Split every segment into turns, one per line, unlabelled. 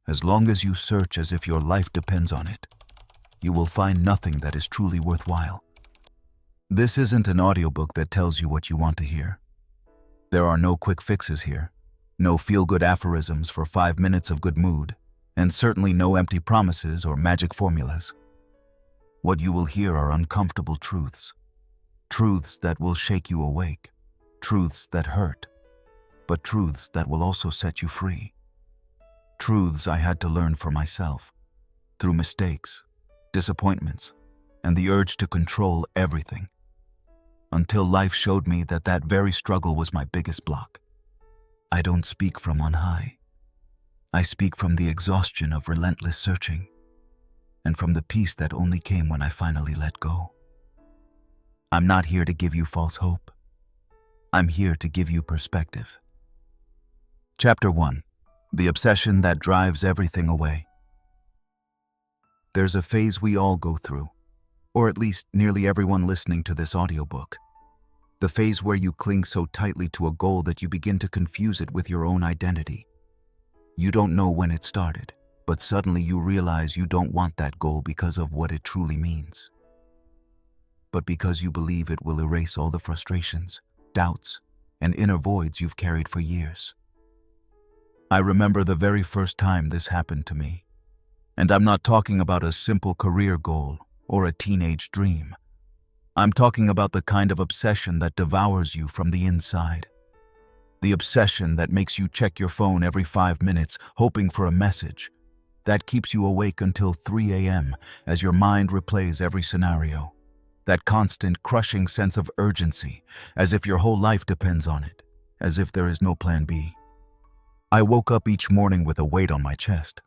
As long as you search as if your life depends on it, you will find nothing that is truly worthwhile. This isn't an audiobook that tells you what you want to hear. There are no quick fixes here, no feel-good aphorisms for 5 minutes of good mood, and certainly no empty promises or magic formulas. What you will hear are uncomfortable truths, truths that will shake you awake, truths that hurt, but truths that will also set you free. Truths I had to learn for myself, through mistakes, disappointments, and the urge to control everything, until life showed me that that very struggle was my biggest block. I don't speak from on high. I speak from the exhaustion of relentless searching, and from the peace that only came when I finally let go. I'm not here to give you false hope. I'm here to give you perspective. Chapter 1. The obsession that drives everything away. There's a phase we all go through, or at least nearly everyone listening to this audiobook. The phase where you cling so tightly to a goal that you begin to confuse it with your own identity. You don't know when it started, but suddenly you realize you don't want that goal because of what it truly means, but because you believe it will erase all the frustrations, doubts, and inner voids you've carried for years. I remember the very first time this happened to me, and I'm not talking about a simple career goal or a teenage dream. I'm talking about the kind of obsession that devours you from the inside. The obsession that makes you check your phone every 5 minutes, hoping for a message. That keeps you awake until 3 a.m. as your mind replays every scenario. That constant, crushing sense of urgency, as if your whole life depends on it, as if there is no plan B. I woke up each morning with a weight on my chest.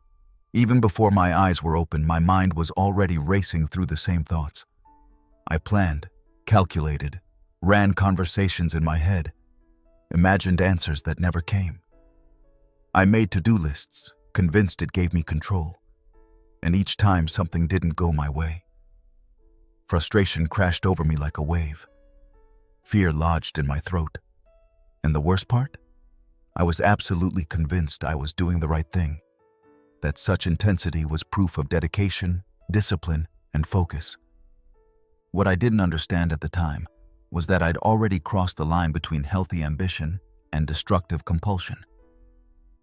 Even before my eyes were open, my mind was already racing through the same thoughts. I planned, calculated, ran conversations in my head, imagined answers that never came. I made to-do lists, convinced it gave me control, and each time something didn't go my way. Frustration crashed over me like a wave. Fear lodged in my throat. And the worst part? I was absolutely convinced I was doing the right thing, that such intensity was proof of dedication, discipline, and focus. What I didn't understand at the time was that I'd already crossed the line between healthy ambition and destructive compulsion.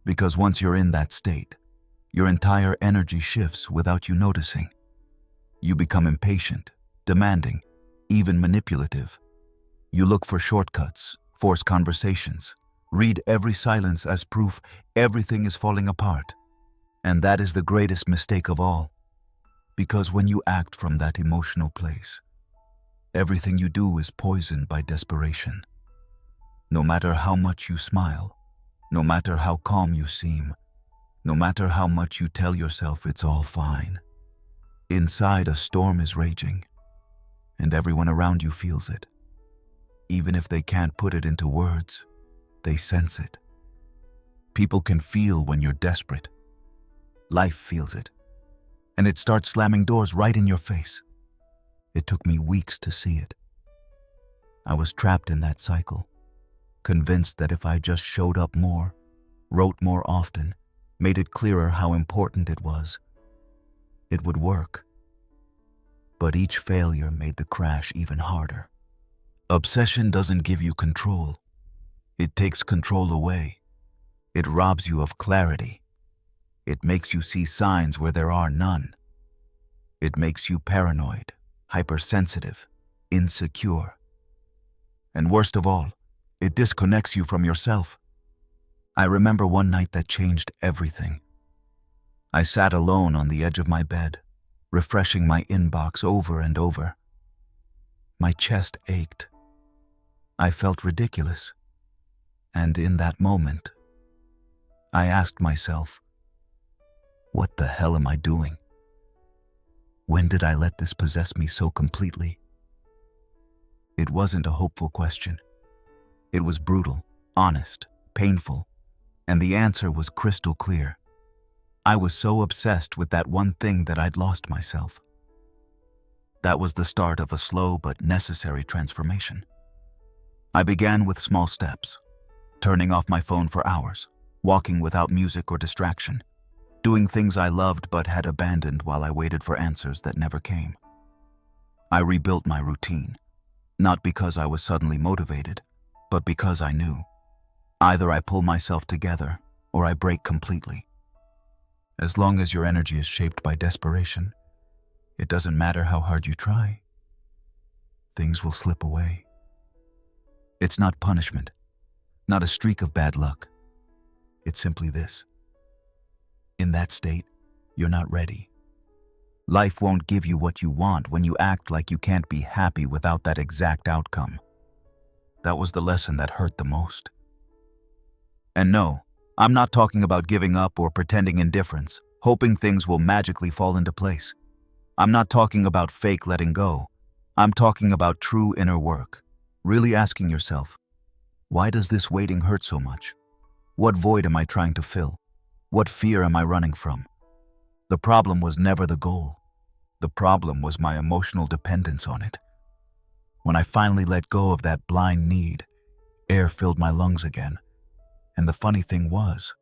Because once you're in that state, your entire energy shifts without you noticing. You become impatient, demanding, even manipulative. You look for shortcuts, force conversations, read every silence as proof everything is falling apart. And that is the greatest mistake of all. Because when you act from that emotional place, everything you do is poisoned by desperation. No matter how much you smile, no matter how calm you seem, no matter how much you tell yourself it's all fine, inside a storm is raging, and everyone around you feels it. Even if they can't put it into words, they sense it. People can feel when you're desperate. Life feels it, and it starts slamming doors right in your face. It took me weeks to see it. I was trapped in that cycle, convinced that if I just showed up more, wrote more often, made it clearer how important it was, it would work. But each failure made the crash even harder. Obsession doesn't give you control. It takes control away. It robs you of clarity. It makes you see signs where there are none. It makes you paranoid, hypersensitive, insecure. And worst of all, it disconnects you from yourself. I remember one night that changed everything. I sat alone on the edge of my bed, refreshing my inbox over and over. My chest ached. I felt ridiculous. And in that moment, I asked myself, what the hell am I doing? When did I let this possess me so completely? It wasn't a hopeful question. It was brutal, honest, painful, and the answer was crystal clear. I was so obsessed with that one thing that I'd lost myself. That was the start of a slow but necessary transformation. I began with small steps, turning off my phone for hours, walking without music or distraction, doing things I loved but had abandoned while I waited for answers that never came. I rebuilt my routine, not because I was suddenly motivated, but because I knew. Either I pull myself together or I break completely. As long as your energy is shaped by desperation, it doesn't matter how hard you try. Things will slip away. It's not punishment, not a streak of bad luck. It's simply this. In that state, you're not ready. Life won't give you what you want when you act like you can't be happy without that exact outcome. That was the lesson that hurt the most. And no, I'm not talking about giving up or pretending indifference, hoping things will magically fall into place. I'm not talking about fake letting go. I'm talking about true inner work. Really asking yourself, why does this waiting hurt so much? What void am I trying to fill? What fear am I running from? The problem was never the goal. The problem was my emotional dependence on it. When I finally let go of that blind need, air filled my lungs again. And the funny thing was,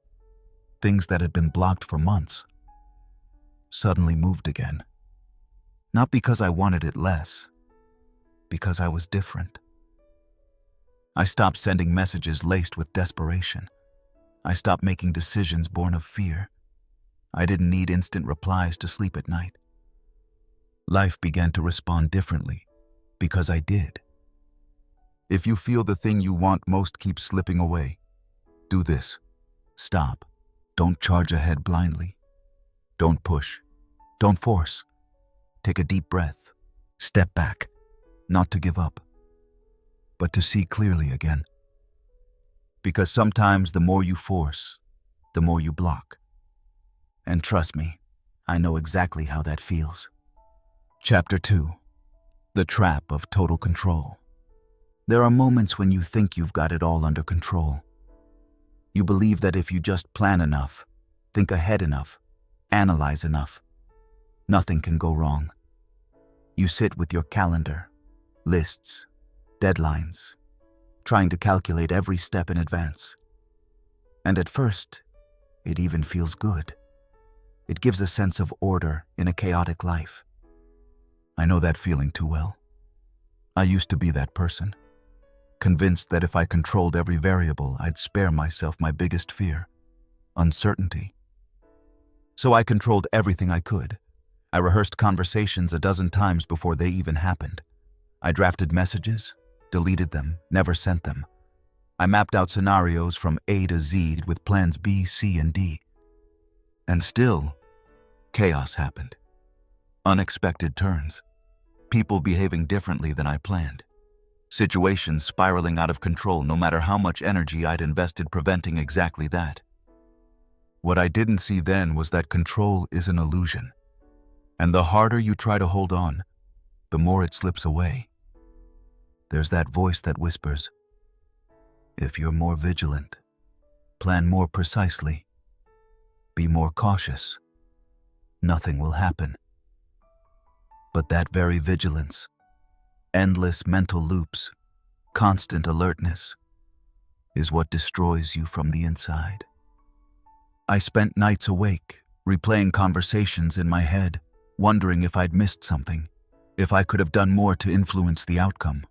things that had been blocked for months suddenly moved again. Not because I wanted it less, because I was different. I stopped sending messages laced with desperation. I stopped making decisions born of fear. I didn't need instant replies to sleep at night. Life began to respond differently because I did. If you feel the thing you want most keeps slipping away, do this. Stop. Don't charge ahead blindly. Don't push. Don't force. Take a deep breath. Step back. Not to give up, but to see clearly again. Because sometimes the more you force, the more you block. And trust me, I know exactly how that feels. Chapter 2. The Trap of Total Control. There are moments when you think you've got it all under control. You believe that if you just plan enough, think ahead enough, analyze enough, nothing can go wrong. You sit with your calendar, lists, deadlines, trying to calculate every step in advance. And at first, it even feels good. It gives a sense of order in a chaotic life. I know that feeling too well. I used to be that person, convinced that if I controlled every variable, I'd spare myself my biggest fear, uncertainty. So I controlled everything I could. I rehearsed conversations a dozen times before they even happened. I drafted messages, deleted them, never sent them. I mapped out scenarios from A to Z with plans B, C, and D. And still, chaos happened. Unexpected turns. People behaving differently than I planned. Situations spiraling out of control no matter how much energy I'd invested preventing exactly that. What I didn't see then was that control is an illusion. And the harder you try to hold on, the more it slips away. There's that voice that whispers, if you're more vigilant, plan more precisely, be more cautious, nothing will happen. But that very vigilance, endless mental loops, constant alertness, is what destroys you from the inside. I spent nights awake, replaying conversations in my head, wondering if I'd missed something, if I could have done more to influence the outcome.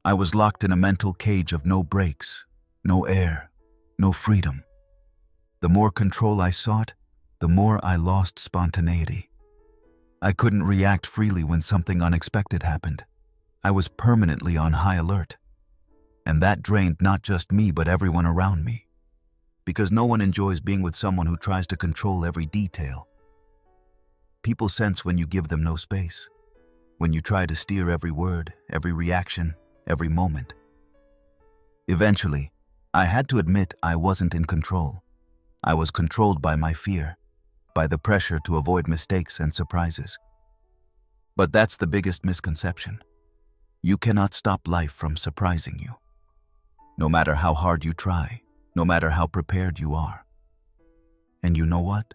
I was locked in a mental cage of no brakes, no air, no freedom. The more control I sought, the more I lost spontaneity. I couldn't react freely when something unexpected happened. I was permanently on high alert. And that drained not just me but everyone around me. Because no one enjoys being with someone who tries to control every detail. People sense when you give them no space, when you try to steer every word, every reaction, every moment. Eventually, I had to admit I wasn't in control. I was controlled by my fear, by the pressure to avoid mistakes and surprises. But that's the biggest misconception. You cannot stop life from surprising you. No matter how hard you try, no matter how prepared you are. And you know what?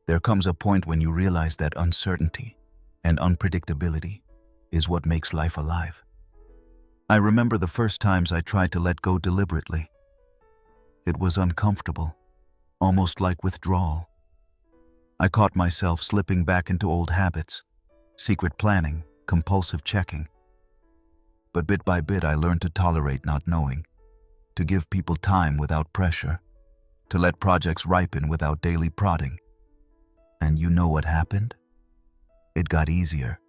There comes a point when you realize that uncertainty and unpredictability is what makes life alive. I remember the first times I tried to let go deliberately. It was uncomfortable, almost like withdrawal. I caught myself slipping back into old habits, secret planning, compulsive checking. But bit by bit I learned to tolerate not knowing, to give people time without pressure, to let projects ripen without daily prodding. And you know what happened? It got easier,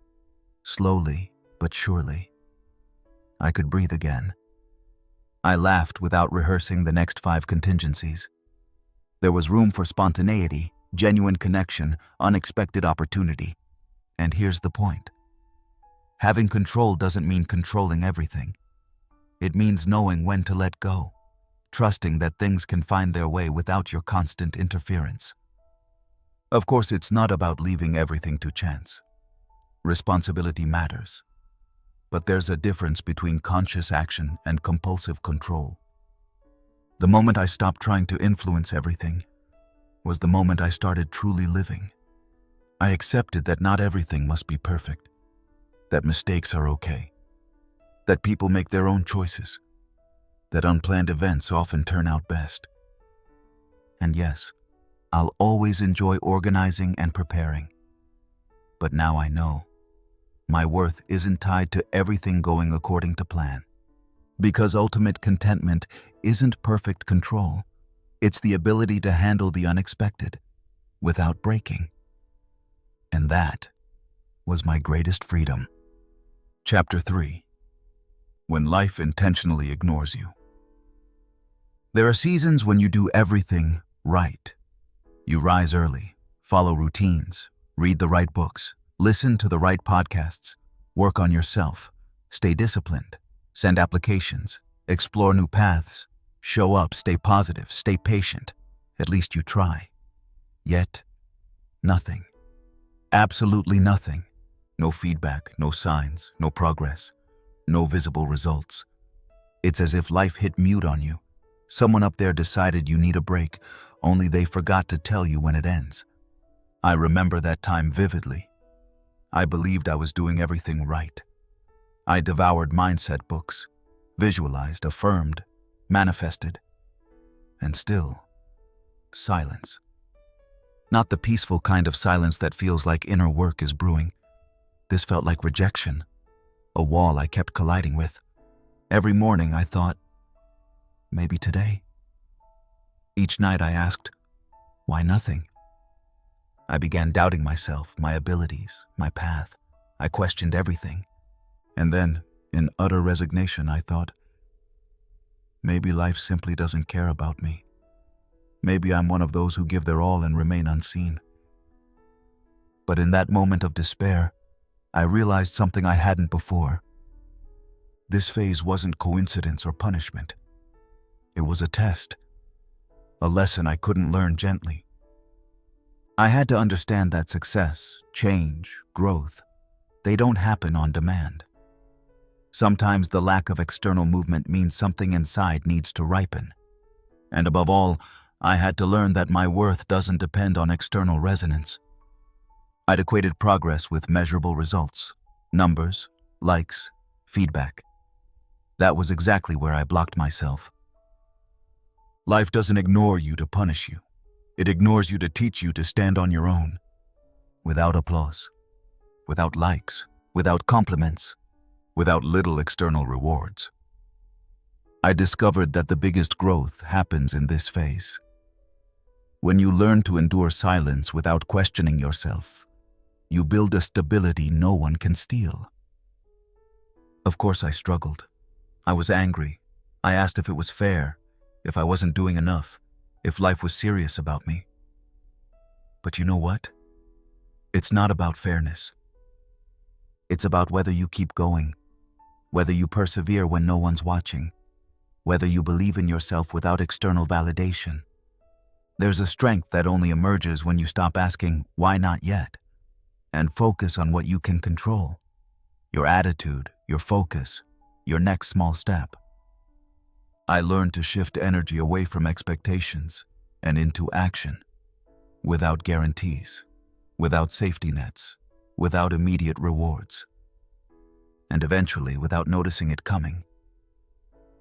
slowly but surely. I could breathe again. I laughed without rehearsing the next 5 contingencies. There was room for spontaneity, genuine connection, unexpected opportunity. And here's the point. Having control doesn't mean controlling everything. It means knowing when to let go, trusting that things can find their way without your constant interference. Of course, it's not about leaving everything to chance. Responsibility matters. But there's a difference between conscious action and compulsive control. The moment I stopped trying to influence everything was the moment I started truly living. I accepted that not everything must be perfect, that mistakes are okay, that people make their own choices, that unplanned events often turn out best. And yes, I'll always enjoy organizing and preparing. But now I know my worth isn't tied to everything going according to plan. Because ultimate contentment isn't perfect control. It's the ability to handle the unexpected without breaking. And that was my greatest freedom. Chapter 3. When life intentionally ignores you. There are seasons when you do everything right. You rise early, follow routines, read the right books, listen to the right podcasts, work on yourself, stay disciplined, send applications, explore new paths, show up, stay positive, stay patient. At least you try. Yet, nothing. Absolutely nothing. No feedback, no signs, no progress, no visible results. It's as if life hit mute on you. Someone up there decided you need a break, only they forgot to tell you when it ends. I remember that time vividly. I believed I was doing everything right. I devoured mindset books, visualized, affirmed, manifested, and still, silence. Not the peaceful kind of silence that feels like inner work is brewing. This felt like rejection, a wall I kept colliding with. Every morning I thought, maybe today. Each night I asked, why nothing? I began doubting myself, my abilities, my path. I questioned everything. And then, in utter resignation, I thought, maybe life simply doesn't care about me. Maybe I'm one of those who give their all and remain unseen. But in that moment of despair, I realized something I hadn't before. This phase wasn't coincidence or punishment. It was a test, a lesson I couldn't learn gently. I had to understand that success, change, growth, they don't happen on demand. Sometimes the lack of external movement means something inside needs to ripen. And above all, I had to learn that my worth doesn't depend on external resonance. I'd equated progress with measurable results, numbers, likes, feedback. That was exactly where I blocked myself. Life doesn't ignore you to punish you. It ignores you to teach you to stand on your own, without applause, without likes, without compliments, without little external rewards. I discovered that the biggest growth happens in this phase. When you learn to endure silence without questioning yourself, you build a stability no one can steal. Of course I struggled. I was angry. I asked if it was fair, if I wasn't doing enough, if life was serious about me. But you know what? It's not about fairness. It's about whether you keep going, whether you persevere when no one's watching, whether you believe in yourself without external validation. There's a strength that only emerges when you stop asking, why not yet? And focus on what you can control. Your attitude, your focus, your next small step. I learned to shift energy away from expectations and into action, without guarantees, without safety nets, without immediate rewards. And eventually, without noticing it coming,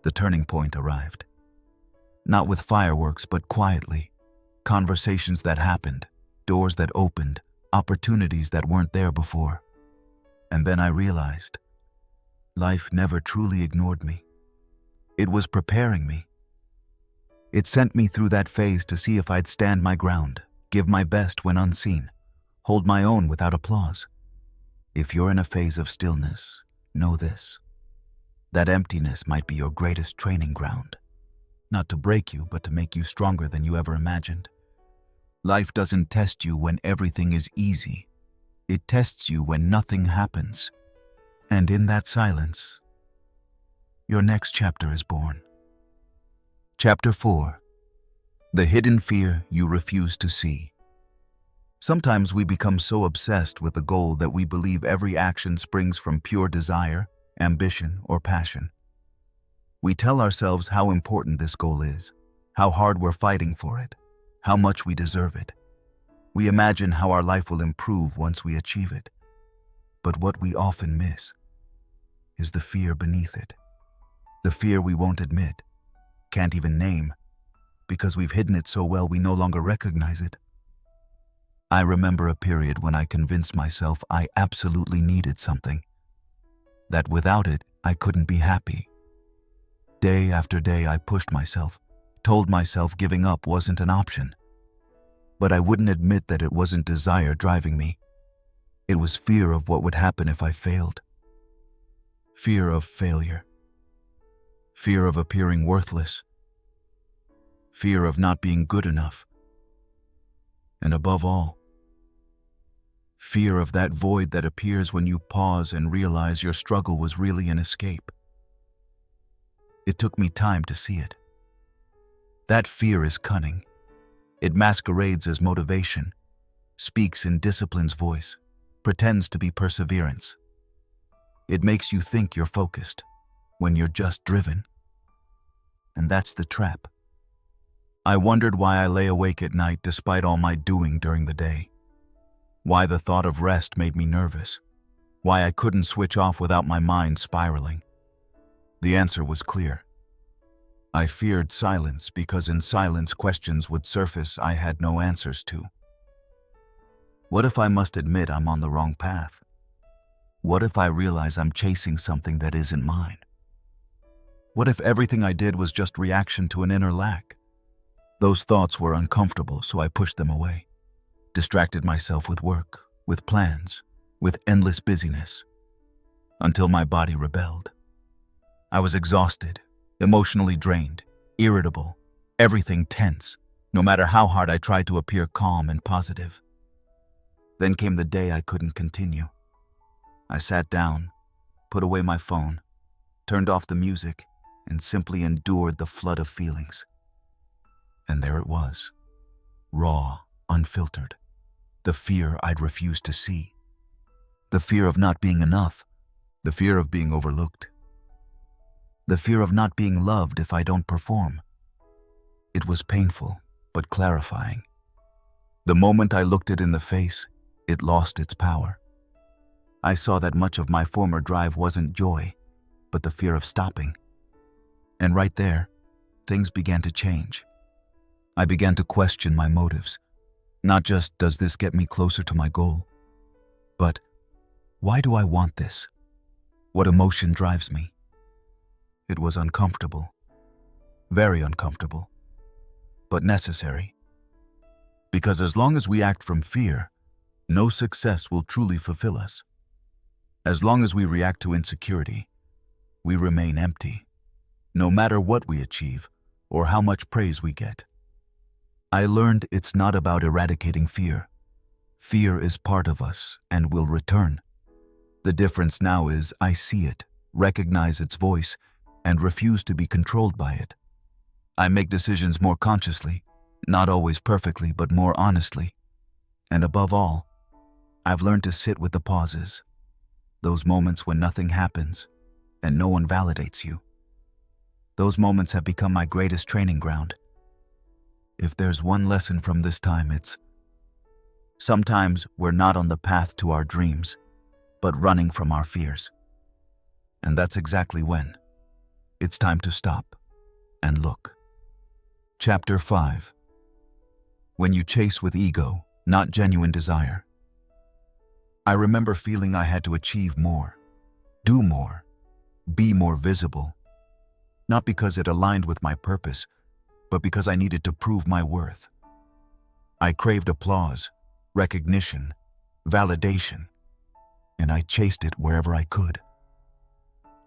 the turning point arrived. Not with fireworks, but quietly, conversations that happened, doors that opened, opportunities that weren't there before. And then I realized, life never truly ignored me. It was preparing me. It sent me through that phase to see if I'd stand my ground, give my best when unseen, hold my own without applause. If you're in a phase of stillness, know this. That emptiness might be your greatest training ground. Not to break you, but to make you stronger than you ever imagined. Life doesn't test you when everything is easy. It tests you when nothing happens. And in that silence, your next chapter is born. Chapter 4. The hidden fear you refuse to see. Sometimes we become so obsessed with a goal that we believe every action springs from pure desire, ambition, or passion. We tell ourselves how important this goal is, how hard we're fighting for it, how much we deserve it. We imagine how our life will improve once we achieve it. But what we often miss is the fear beneath it. The fear we won't admit, can't even name, because we've hidden it so well we no longer recognize it. I remember a period when I convinced myself I absolutely needed something, that without it I couldn't be happy. Day after day I pushed myself, told myself giving up wasn't an option. But I wouldn't admit that it wasn't desire driving me. It was fear of what would happen if I failed. Fear of failure. Fear of appearing worthless. Fear of not being good enough. And above all, fear of that void that appears when you pause and realize your struggle was really an escape. It took me time to see it. That fear is cunning. It masquerades as motivation, speaks in discipline's voice, pretends to be perseverance. It makes you think you're focused when you're just driven. And that's the trap. I wondered why I lay awake at night despite all my doing during the day. Why the thought of rest made me nervous. Why I couldn't switch off without my mind spiraling. The answer was clear. I feared silence because in silence questions would surface I had no answers to. What if I must admit I'm on the wrong path? What if I realize I'm chasing something that isn't mine? What if everything I did was just reaction to an inner lack? Those thoughts were uncomfortable, so I pushed them away. Distracted myself with work, with plans, with endless busyness, until my body rebelled. I was exhausted, emotionally drained, irritable, everything tense, no matter how hard I tried to appear calm and positive. Then came the day I couldn't continue. I sat down, put away my phone, turned off the music, and simply endured the flood of feelings. And there it was, raw, unfiltered, the fear I'd refused to see, the fear of not being enough, the fear of being overlooked, the fear of not being loved if I don't perform. It was painful, but clarifying. The moment I looked it in the face, it lost its power. I saw that much of my former drive wasn't joy, but the fear of stopping. And right there, things began to change. I began to question my motives. Not just, does this get me closer to my goal? But, why do I want this? What emotion drives me? It was uncomfortable. Very uncomfortable. But necessary. Because as long as we act from fear, no success will truly fulfill us. As long as we react to insecurity, we remain empty, no matter what we achieve or how much praise we get. I learned it's not about eradicating fear. Fear is part of us and will return. The difference now is I see it, recognize its voice, and refuse to be controlled by it. I make decisions more consciously, not always perfectly, but more honestly. And above all, I've learned to sit with the pauses, those moments when nothing happens and no one validates you. Those moments have become my greatest training ground. If there's one lesson from this time, it's sometimes we're not on the path to our dreams, but running from our fears. And that's exactly when it's time to stop and look. Chapter 5. When you chase with ego, not genuine desire. I remember feeling I had to achieve more, do more, be more visible, not because it aligned with my purpose, but because I needed to prove my worth. I craved applause, recognition, validation, and I chased it wherever I could.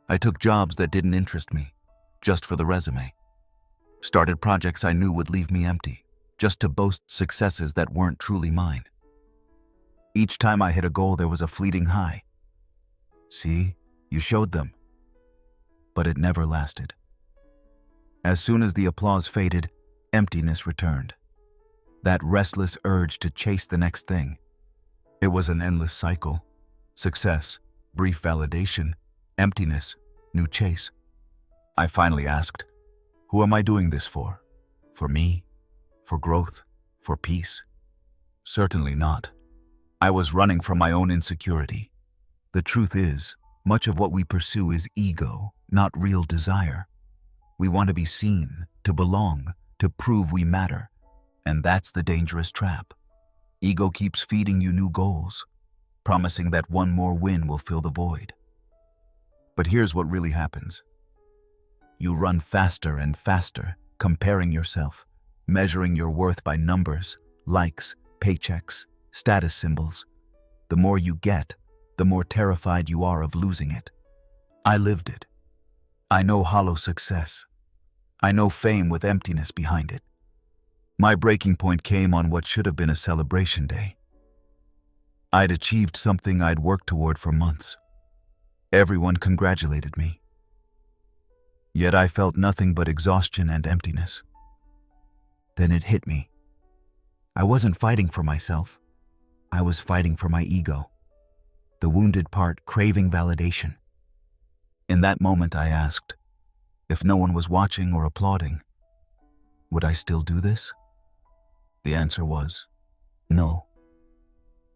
I took jobs that didn't interest me, just for the resume. Started projects I knew would leave me empty, just to boast successes that weren't truly mine. Each time I hit a goal, there was a fleeting high. See, you showed them. But it never lasted. As soon as the applause faded, emptiness returned. That restless urge to chase the next thing. It was an endless cycle. Success, brief validation, emptiness, new chase. I finally asked, who am I doing this for? For me? For growth? For peace? Certainly not. I was running from my own insecurity. The truth is, much of what we pursue is ego, not real desire. We want to be seen, to belong, to prove we matter. And that's the dangerous trap. Ego keeps feeding you new goals, promising that one more win will fill the void. But here's what really happens. You run faster and faster, comparing yourself, measuring your worth by numbers, likes, paychecks, status symbols. The more you get, the more terrified you are of losing it. I lived it. I know hollow success. I know fame with emptiness behind it. My breaking point came on what should have been a celebration day. I'd achieved something I'd worked toward for months. Everyone congratulated me. Yet I felt nothing but exhaustion and emptiness. Then it hit me. I wasn't fighting for myself. I was fighting for my ego, the wounded part craving validation. In that moment I asked, if no one was watching or applauding, would I still do this? The answer was, no.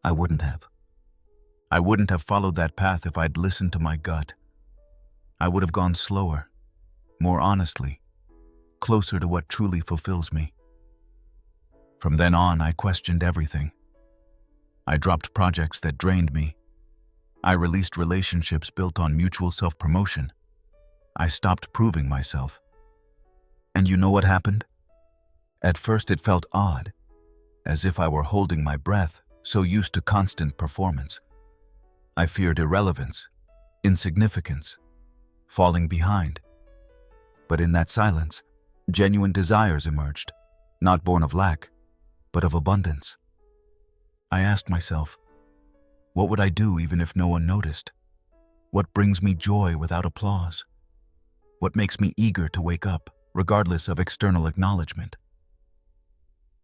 I wouldn't have. I wouldn't have followed that path if I'd listened to my gut. I would have gone slower, more honestly, closer to what truly fulfills me. From then on, I questioned everything. I dropped projects that drained me. I released relationships built on mutual self-promotion. I stopped proving myself. And you know what happened? At first it felt odd, as if I were holding my breath, so used to constant performance. I feared irrelevance, insignificance, falling behind. But in that silence, genuine desires emerged, not born of lack, but of abundance. I asked myself, what would I do even if no one noticed? What brings me joy without applause? What makes me eager to wake up, regardless of external acknowledgement?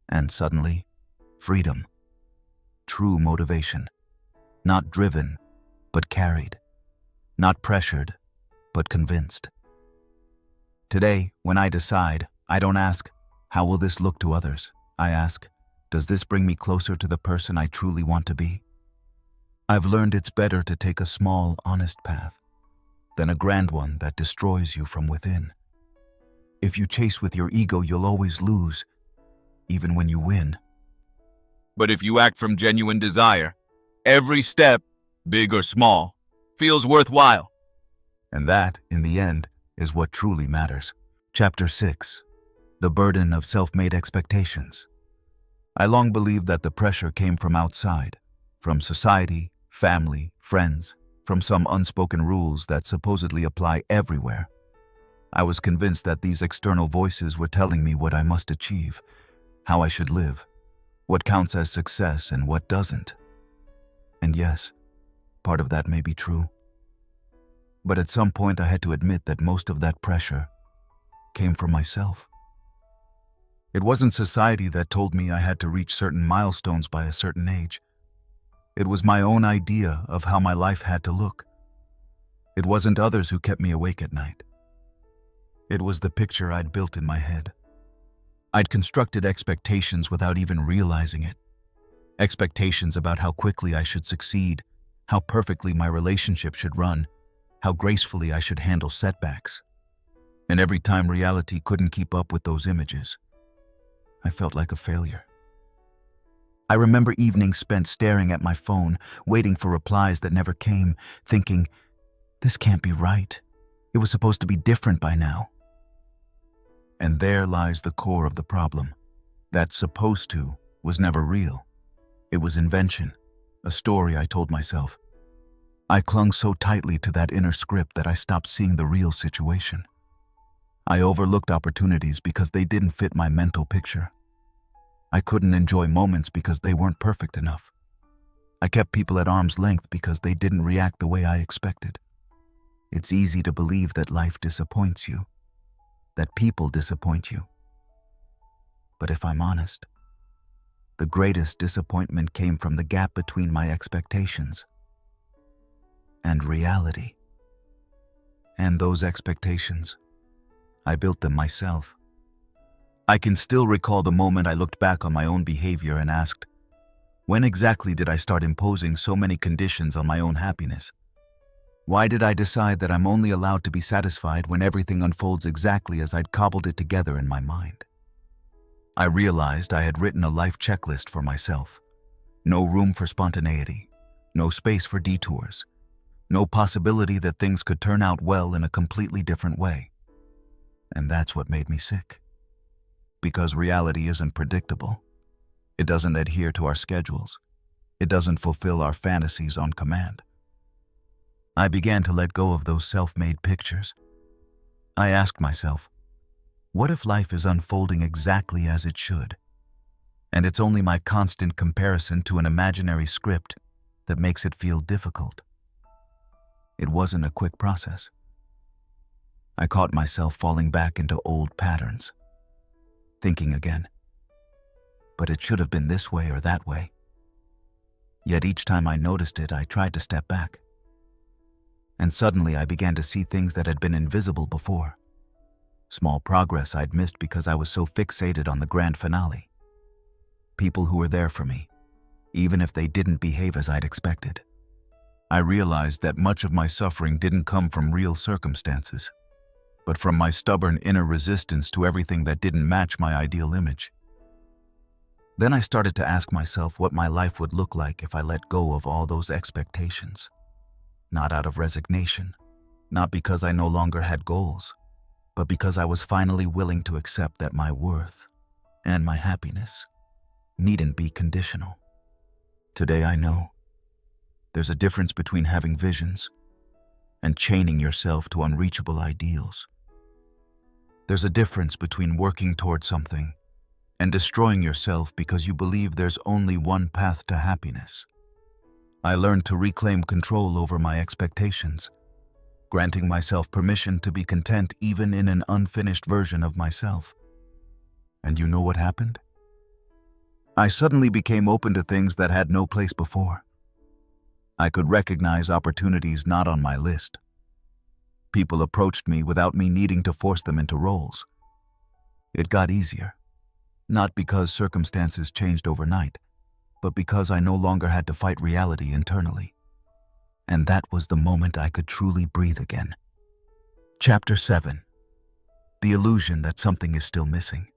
And suddenly, freedom. True motivation. Not driven, but carried. Not pressured, but convinced. Today, when I decide, I don't ask, how will this look to others? I ask, does this bring me closer to the person I truly want to be? I've learned it's better to take a small, honest path than a grand one that destroys you from within. If you chase with your ego, you'll always lose, even when you win. But if you act from genuine desire, every step, big or small, feels worthwhile. And that, in the end, is what truly matters. Chapter 6. The Burden of Self-Made Expectations. I long believed that the pressure came from outside, from society, family, friends, from some unspoken rules that supposedly apply everywhere. I was convinced that these external voices were telling me what I must achieve, how I should live, what counts as success and what doesn't. And yes, part of that may be true. But at some point I had to admit that most of that pressure came from myself. It wasn't society that told me I had to reach certain milestones by a certain age. It was my own idea of how my life had to look. It wasn't others who kept me awake at night. It was the picture I'd built in my head. I'd constructed expectations without even realizing it. Expectations about how quickly I should succeed, how perfectly my relationship should run, how gracefully I should handle setbacks. And every time reality couldn't keep up with those images, I felt like a failure. I remember evenings spent staring at my phone, waiting for replies that never came, thinking, this can't be right. It was supposed to be different by now. And there lies the core of the problem. That supposed to was never real. It was invention, a story I told myself. I clung so tightly to that inner script that I stopped seeing the real situation. I overlooked opportunities because they didn't fit my mental picture. I couldn't enjoy moments because they weren't perfect enough. I kept people at arm's length because they didn't react the way I expected. It's easy to believe that life disappoints you, that people disappoint you. But if I'm honest, the greatest disappointment came from the gap between my expectations and reality. And those expectations, I built them myself. I can still recall the moment I looked back on my own behavior and asked, when exactly did I start imposing so many conditions on my own happiness? Why did I decide that I'm only allowed to be satisfied when everything unfolds exactly as I'd cobbled it together in my mind? I realized I had written a life checklist for myself. No room for spontaneity, no space for detours, no possibility that things could turn out well in a completely different way. And that's what made me sick. Because reality isn't predictable. It doesn't adhere to our schedules. It doesn't fulfill our fantasies on command. I began to let go of those self-made pictures. I asked myself, what if life is unfolding exactly as it should? And it's only my constant comparison to an imaginary script that makes it feel difficult. It wasn't a quick process. I caught myself falling back into old patterns, thinking again, but it should have been this way or that way. Yet each time I noticed it, I tried to step back. And suddenly I began to see things that had been invisible before. Small progress I'd missed because I was so fixated on the grand finale. People who were there for me, even if they didn't behave as I'd expected. I realized that much of my suffering didn't come from real circumstances, but from my stubborn inner resistance to everything that didn't match my ideal image. Then I started to ask myself what my life would look like if I let go of all those expectations. Not out of resignation, not because I no longer had goals, but because I was finally willing to accept that my worth and my happiness needn't be conditional. Today I know there's a difference between having visions and chaining yourself to unreachable ideals. There's a difference between working toward something and destroying yourself because you believe there's only one path to happiness. I learned to reclaim control over my expectations, granting myself permission to be content even in an unfinished version of myself. And you know what happened? I suddenly became open to things that had no place before. I could recognize opportunities not on my list. People approached me without me needing to force them into roles. It got easier, not because circumstances changed overnight, but because I no longer had to fight reality internally. And that was the moment I could truly breathe again. Chapter 7. The illusion that something is still missing.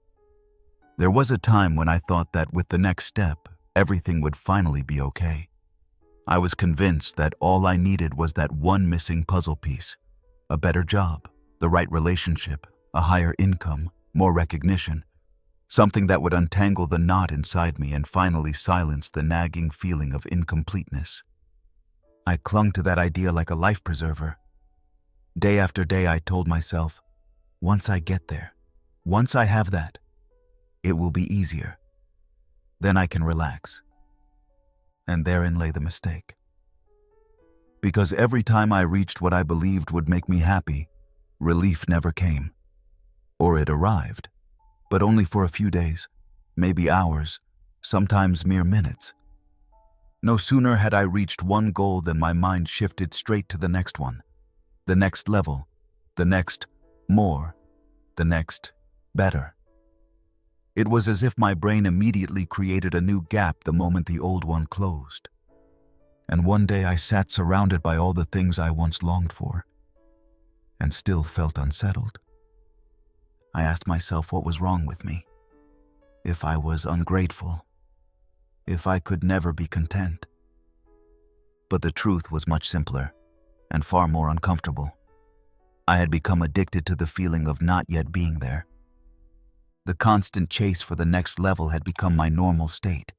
There was a time when I thought that with the next step, everything would finally be okay. I was convinced that all I needed was that one missing puzzle piece, a better job, the right relationship, a higher income, more recognition, something that would untangle the knot inside me and finally silence the nagging feeling of incompleteness. I clung to that idea like a life preserver. Day after day I told myself, once I get there, once I have that, it will be easier. Then I can relax. And therein lay the mistake. Because every time I reached what I believed would make me happy, relief never came. Or it arrived, but only for a few days, maybe hours, sometimes mere minutes. No sooner had I reached one goal than my mind shifted straight to the next one, the next level, the next more, the next better. It was as if my brain immediately created a new gap the moment the old one closed. And one day I sat surrounded by all the things I once longed for, and still felt unsettled. I asked myself what was wrong with me, if I was ungrateful, if I could never be content. But the truth was much simpler and far more uncomfortable. I had become addicted to the feeling of not yet being there. The constant chase for the next level had become my normal state.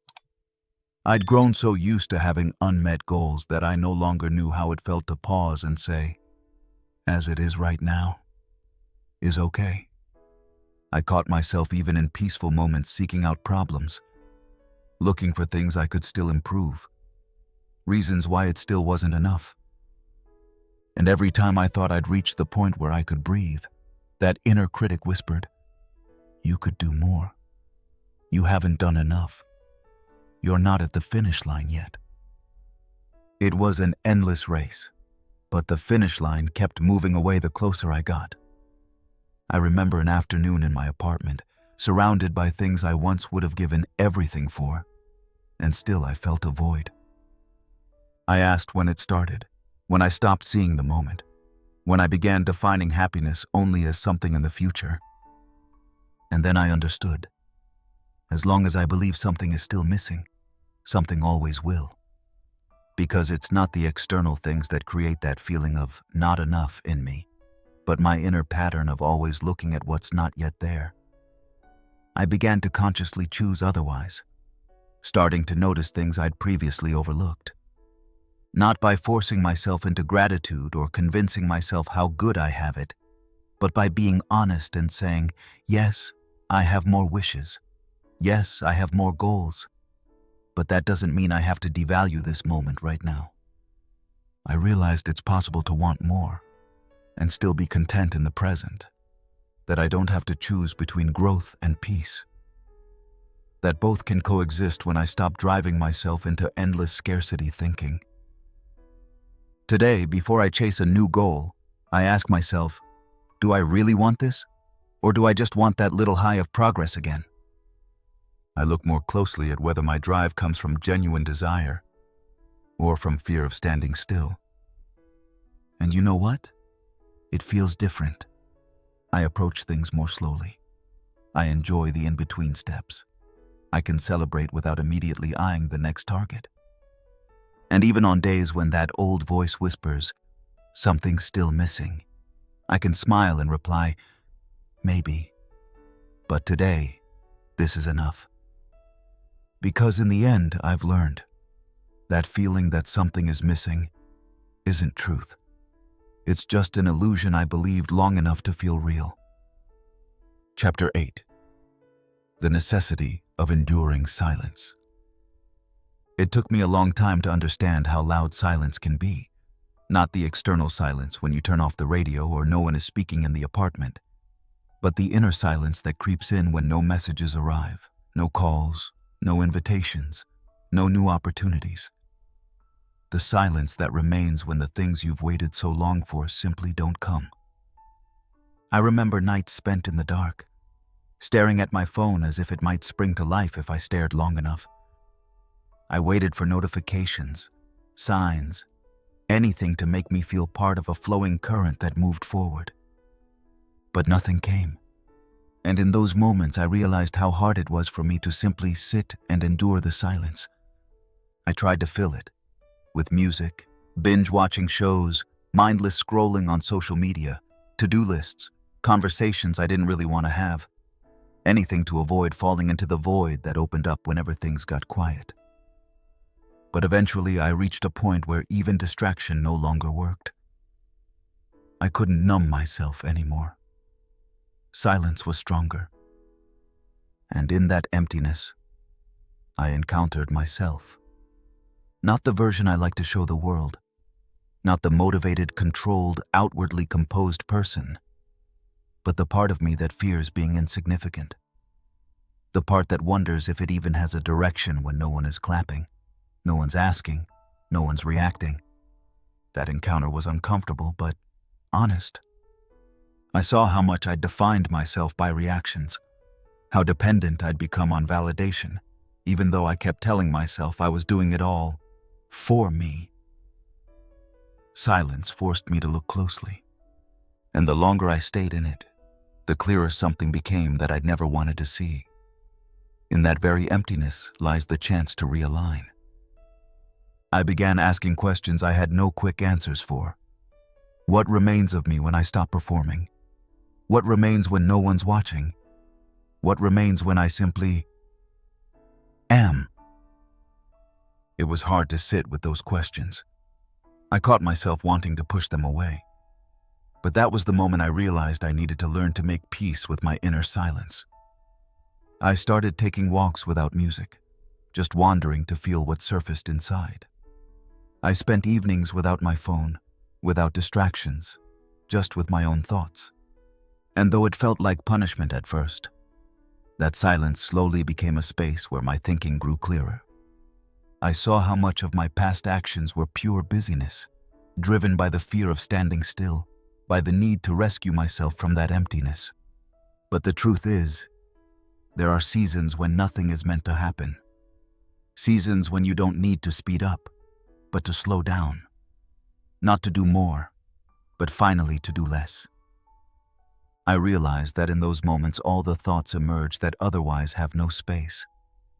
I'd grown so used to having unmet goals that I no longer knew how it felt to pause and say, as it is right now, is okay. I caught myself even in peaceful moments seeking out problems, looking for things I could still improve, reasons why it still wasn't enough. And every time I thought I'd reached the point where I could breathe, that inner critic whispered, "You could do more. You haven't done enough. You're not at the finish line yet." It was an endless race, but the finish line kept moving away the closer I got. I remember an afternoon in my apartment, surrounded by things I once would have given everything for, and still I felt a void. I asked when it started, when I stopped seeing the moment, when I began defining happiness only as something in the future. And then I understood. As long as I believe something is still missing, something always will. Because it's not the external things that create that feeling of not enough in me, but my inner pattern of always looking at what's not yet there. I began to consciously choose otherwise, starting to notice things I'd previously overlooked. Not by forcing myself into gratitude or convincing myself how good I have it, but by being honest and saying, yes, I have more wishes. Yes, I have more goals. But that doesn't mean I have to devalue this moment right now. I realized it's possible to want more and still be content in the present, that I don't have to choose between growth and peace, that both can coexist when I stop driving myself into endless scarcity thinking. Today, before I chase a new goal, I ask myself, do I really want this? Or do I just want that little high of progress again? I look more closely at whether my drive comes from genuine desire or from fear of standing still. And you know what? It feels different. I approach things more slowly. I enjoy the in-between steps. I can celebrate without immediately eyeing the next target. And even on days when that old voice whispers, something's still missing, I can smile and reply, maybe, but today, this is enough. Because in the end, I've learned that feeling that something is missing isn't truth. It's just an illusion I believed long enough to feel real. Chapter 8. The necessity of enduring silence. It took me a long time to understand how loud silence can be. Not the external silence when you turn off the radio or no one is speaking in the apartment, but the inner silence that creeps in when no messages arrive, no calls, no invitations, no new opportunities. The silence that remains when the things you've waited so long for simply don't come. I remember nights spent in the dark, staring at my phone as if it might spring to life if I stared long enough. I waited for notifications, signs, anything to make me feel part of a flowing current that moved forward. But nothing came. And in those moments, I realized how hard it was for me to simply sit and endure the silence. I tried to fill it with music, binge-watching shows, mindless scrolling on social media, to-do lists, conversations I didn't really want to have, anything to avoid falling into the void that opened up whenever things got quiet. But eventually, I reached a point where even distraction no longer worked. I couldn't numb myself anymore. Silence was stronger. And in that emptiness, I encountered myself. Not the version I like to show the world. Not the motivated, controlled, outwardly composed person. But the part of me that fears being insignificant. The part that wonders if it even has a direction when no one is clapping, no one's asking, no one's reacting. That encounter was uncomfortable, but honest. I saw how much I'd defined myself by reactions, how dependent I'd become on validation, even though I kept telling myself I was doing it all for me. Silence forced me to look closely, and the longer I stayed in it, the clearer something became that I'd never wanted to see. In that very emptiness lies the chance to realign. I began asking questions I had no quick answers for. What remains of me when I stop performing? What remains when no one's watching? What remains when I simply am? It was hard to sit with those questions. I caught myself wanting to push them away. But that was the moment I realized I needed to learn to make peace with my inner silence. I started taking walks without music, just wandering to feel what surfaced inside. I spent evenings without my phone, without distractions, just with my own thoughts. And though it felt like punishment at first, that silence slowly became a space where my thinking grew clearer. I saw how much of my past actions were pure busyness, driven by the fear of standing still, by the need to rescue myself from that emptiness. But the truth is, there are seasons when nothing is meant to happen. Seasons when you don't need to speed up, but to slow down. Not to do more, but finally to do less. I realized that in those moments all the thoughts emerge that otherwise have no space.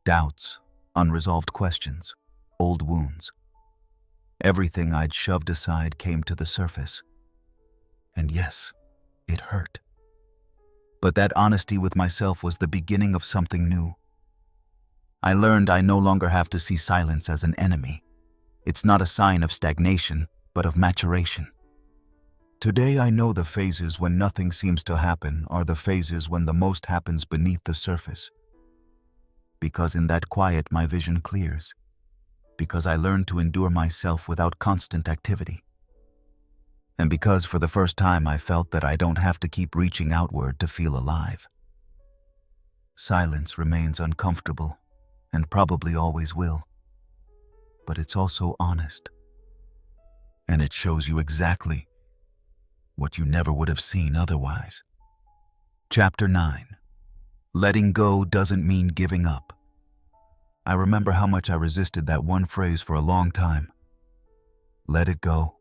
Doubts, unresolved questions, old wounds. Everything I'd shoved aside came to the surface. And yes, it hurt. But that honesty with myself was the beginning of something new. I learned I no longer have to see silence as an enemy. It's not a sign of stagnation, but of maturation. Today I know the phases when nothing seems to happen are the phases when the most happens beneath the surface. Because in that quiet my vision clears. Because I learned to endure myself without constant activity. And because for the first time I felt that I don't have to keep reaching outward to feel alive. Silence remains uncomfortable, and probably always will. But it's also honest. And it shows you exactly what you never would have seen otherwise. Chapter 9. Letting go doesn't mean giving up. I remember how much I resisted that one phrase for a long time. Let it go.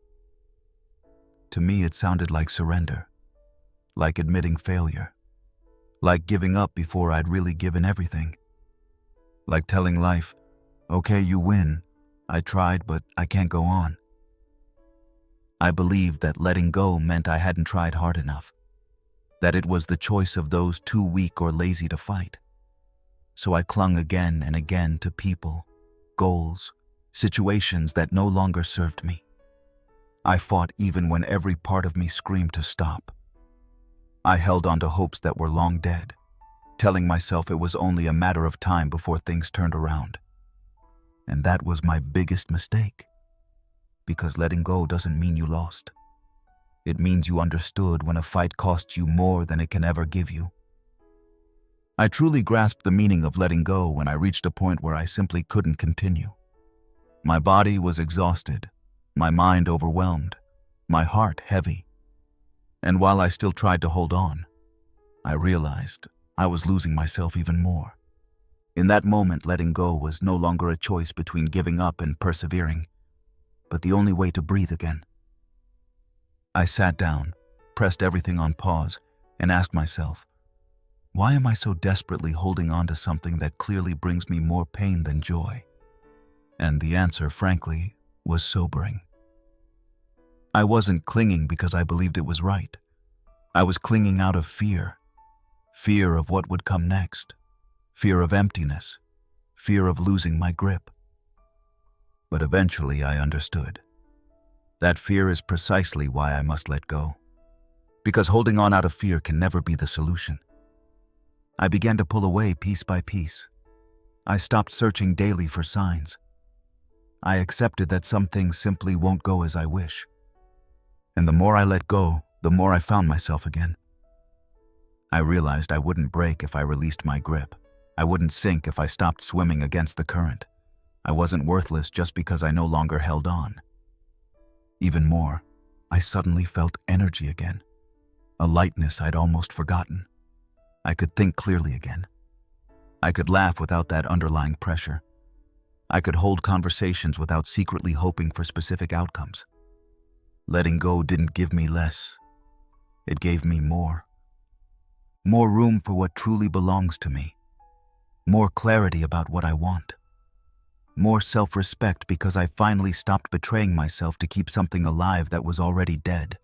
To me, it sounded like surrender, like admitting failure, like giving up before I'd really given everything, like telling life, okay, you win, I tried, but I can't go on. I believed that letting go meant I hadn't tried hard enough, that it was the choice of those too weak or lazy to fight. So I clung again and again to people, goals, situations that no longer served me. I fought even when every part of me screamed to stop. I held on to hopes that were long dead, telling myself it was only a matter of time before things turned around. And that was my biggest mistake. Because letting go doesn't mean you lost. It means you understood when a fight costs you more than it can ever give you. I truly grasped the meaning of letting go when I reached a point where I simply couldn't continue. My body was exhausted, my mind overwhelmed, my heart heavy. And while I still tried to hold on, I realized I was losing myself even more. In that moment, letting go was no longer a choice between giving up and persevering, but the only way to breathe again. I sat down, pressed everything on pause, and asked myself, why am I so desperately holding on to something that clearly brings me more pain than joy? And the answer, frankly, was sobering. I wasn't clinging because I believed it was right. I was clinging out of fear. Fear of what would come next. Fear of emptiness. Fear of losing my grip. But eventually I understood. That fear is precisely why I must let go. Because holding on out of fear can never be the solution. I began to pull away piece by piece. I stopped searching daily for signs. I accepted that some things simply won't go as I wish. And the more I let go, the more I found myself again. I realized I wouldn't break if I released my grip. I wouldn't sink if I stopped swimming against the current. I wasn't worthless just because I no longer held on. Even more, I suddenly felt energy again, a lightness I'd almost forgotten. I could think clearly again. I could laugh without that underlying pressure. I could hold conversations without secretly hoping for specific outcomes. Letting go didn't give me less. It gave me more. More room for what truly belongs to me. more clarity about what I want, more self-respect because I finally stopped betraying myself to keep something alive that was already dead.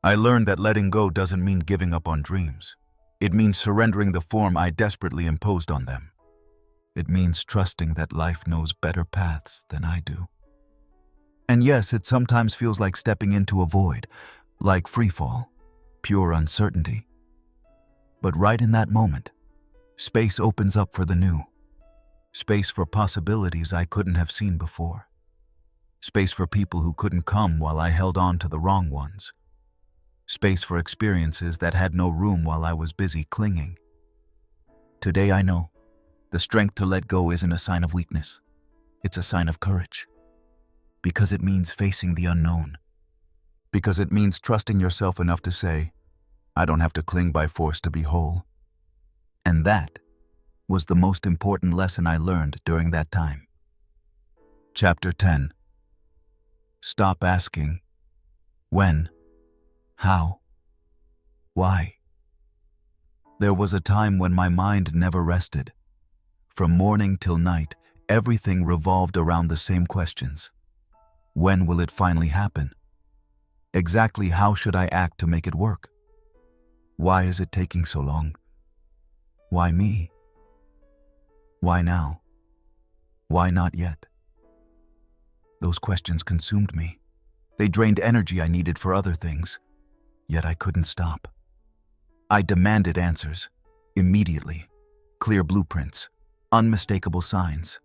I learned that letting go doesn't mean giving up on dreams. It means surrendering the form I desperately imposed on them. It means trusting that life knows better paths than I do. And yes, it sometimes feels like stepping into a void, like freefall, pure uncertainty. But right in that moment, space opens up for the new. Space for possibilities I couldn't have seen before. Space for people who couldn't come while I held on to the wrong ones. Space for experiences that had no room while I was busy clinging. Today I know, the strength to let go isn't a sign of weakness. It's a sign of courage. Because it means facing the unknown. Because it means trusting yourself enough to say, I don't have to cling by force to be whole. And that was the most important lesson I learned during that time. Chapter 10. Stop asking, when, how, why. There was a time when my mind never rested. From morning till night, everything revolved around the same questions. When will it finally happen? Exactly how should I act to make it work? Why is it taking so long? Why me? Why now? Why not yet? Those questions consumed me. They drained energy I needed for other things, yet I couldn't stop. I demanded answers, immediately, clear blueprints, unmistakable signs.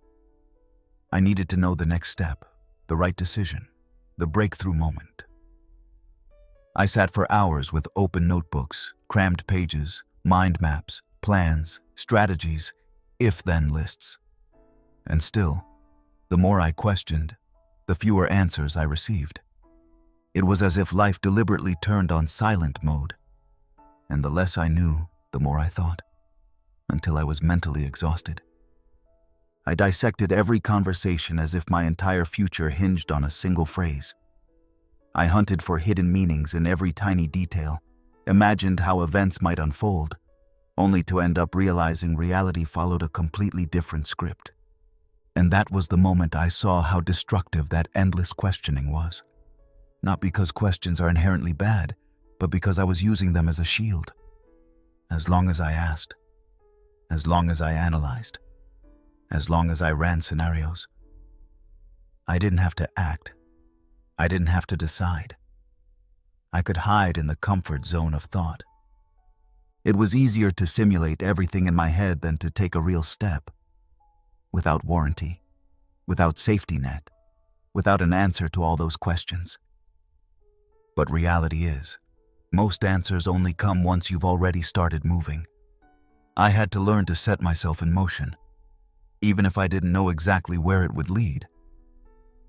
I needed to know the next step, the right decision, the breakthrough moment. I sat for hours with open notebooks, crammed pages, mind maps, plans, strategies, if-then lists. And still, the more I questioned, the fewer answers I received. It was as if life deliberately turned on silent mode. And the less I knew, the more I thought, until I was mentally exhausted. I dissected every conversation as if my entire future hinged on a single phrase. I hunted for hidden meanings in every tiny detail, imagined how events might unfold, only to end up realizing reality followed a completely different script. And that was the moment I saw how destructive that endless questioning was. Not because questions are inherently bad, but because I was using them as a shield. As long as I asked, as long as I analyzed, as long as I ran scenarios, I didn't have to act. I didn't have to decide. I could hide in the comfort zone of thought. It was easier to simulate everything in my head than to take a real step. Without warranty, without safety net, without an answer to all those questions. But reality is, most answers only come once you've already started moving. I had to learn to set myself in motion, even if I didn't know exactly where it would lead.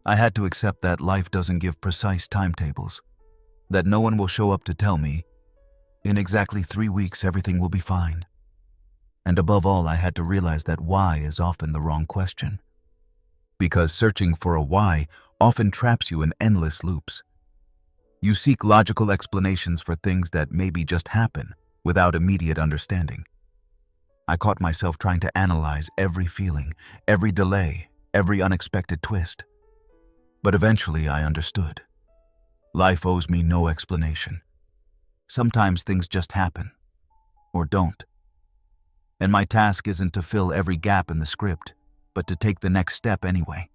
I had to accept that life doesn't give precise timetables, that no one will show up to tell me, in exactly 3 weeks everything will be fine. And above all, I had to realize that why is often the wrong question. Because searching for a why often traps you in endless loops. You seek logical explanations for things that maybe just happen without immediate understanding. I caught myself trying to analyze every feeling, every delay, every unexpected twist. But eventually I understood. Life owes me no explanation. Sometimes things just happen, or don't. And my task isn't to fill every gap in the script, but to take the next step anyway.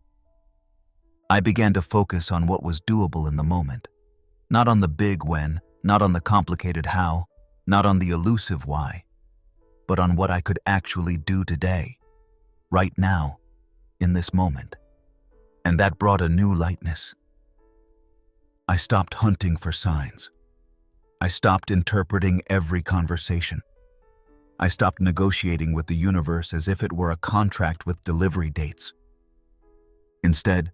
I began to focus on what was doable in the moment. Not on the big when, not on the complicated how, not on the elusive why, but on what I could actually do today, right now, in this moment. And that brought a new lightness. I stopped hunting for signs. I stopped interpreting every conversation. I stopped negotiating with the universe as if it were a contract with delivery dates. Instead,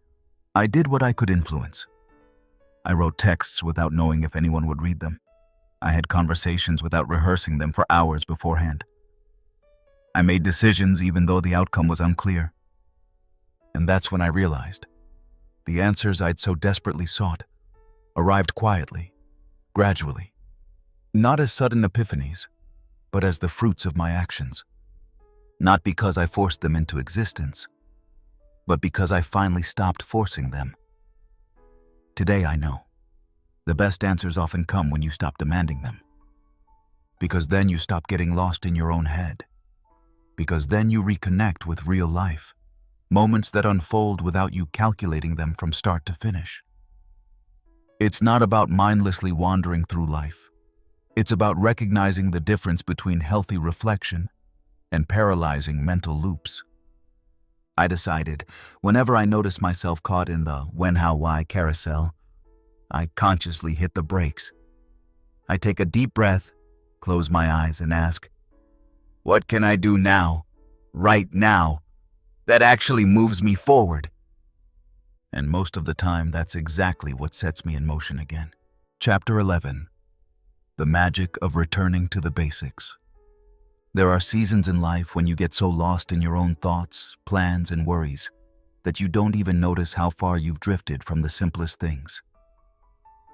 I did what I could influence. I wrote texts without knowing if anyone would read them. I had conversations without rehearsing them for hours beforehand. I made decisions even though the outcome was unclear. And that's when I realized the answers I'd so desperately sought arrived quietly, gradually, not as sudden epiphanies, but as the fruits of my actions. Not because I forced them into existence, but because I finally stopped forcing them. Today I know, the best answers often come when you stop demanding them. Because then you stop getting lost in your own head. Because then you reconnect with real life, moments that unfold without you calculating them from start to finish. It's not about mindlessly wandering through life. It's about recognizing the difference between healthy reflection and paralyzing mental loops. I decided, whenever I notice myself caught in the when, how, why carousel, I consciously hit the brakes. I take a deep breath, close my eyes, and ask, what can I do now, right now, that actually moves me forward? And most of the time, that's exactly what sets me in motion again. Chapter 11. The Magic of Returning to the Basics. There are seasons in life when you get so lost in your own thoughts, plans, and worries that you don't even notice how far you've drifted from the simplest things.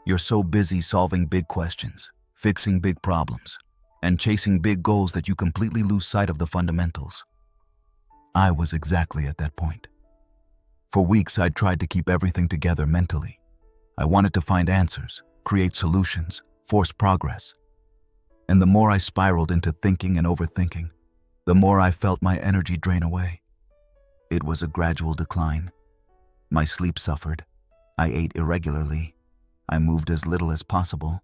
You're so busy solving big questions, fixing big problems, and chasing big goals that you completely lose sight of the fundamentals. I was exactly at that point. For weeks, I'd tried to keep everything together mentally. I wanted to find answers, create solutions, force progress. And the more I spiraled into thinking and overthinking, the more I felt my energy drain away. It was a gradual decline. My sleep suffered. I ate irregularly. I moved as little as possible,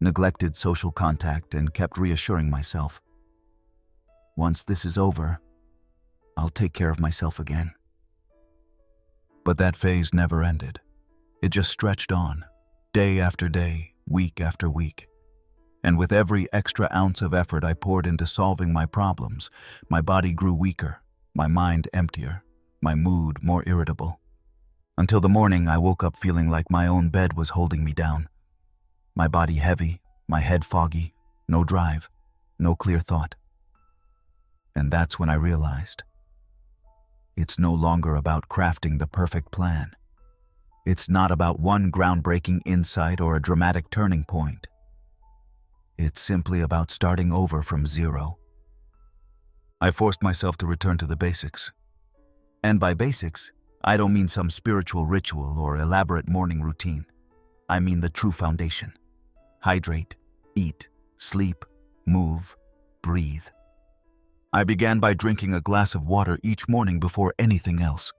neglected social contact, and kept reassuring myself, once this is over, I'll take care of myself again. But that phase never ended. It just stretched on, day after day, week after week. And with every extra ounce of effort I poured into solving my problems, my body grew weaker, my mind emptier, my mood more irritable. Until the morning, I woke up feeling like my own bed was holding me down. My body heavy, my head foggy, no drive, no clear thought. And that's when I realized, it's no longer about crafting the perfect plan. It's not about one groundbreaking insight or a dramatic turning point. It's simply about starting over from zero. I forced myself to return to the basics. And by basics, I don't mean some spiritual ritual or elaborate morning routine. I mean the true foundation. Hydrate, eat, sleep, move, breathe. I began by drinking a glass of water each morning before anything else.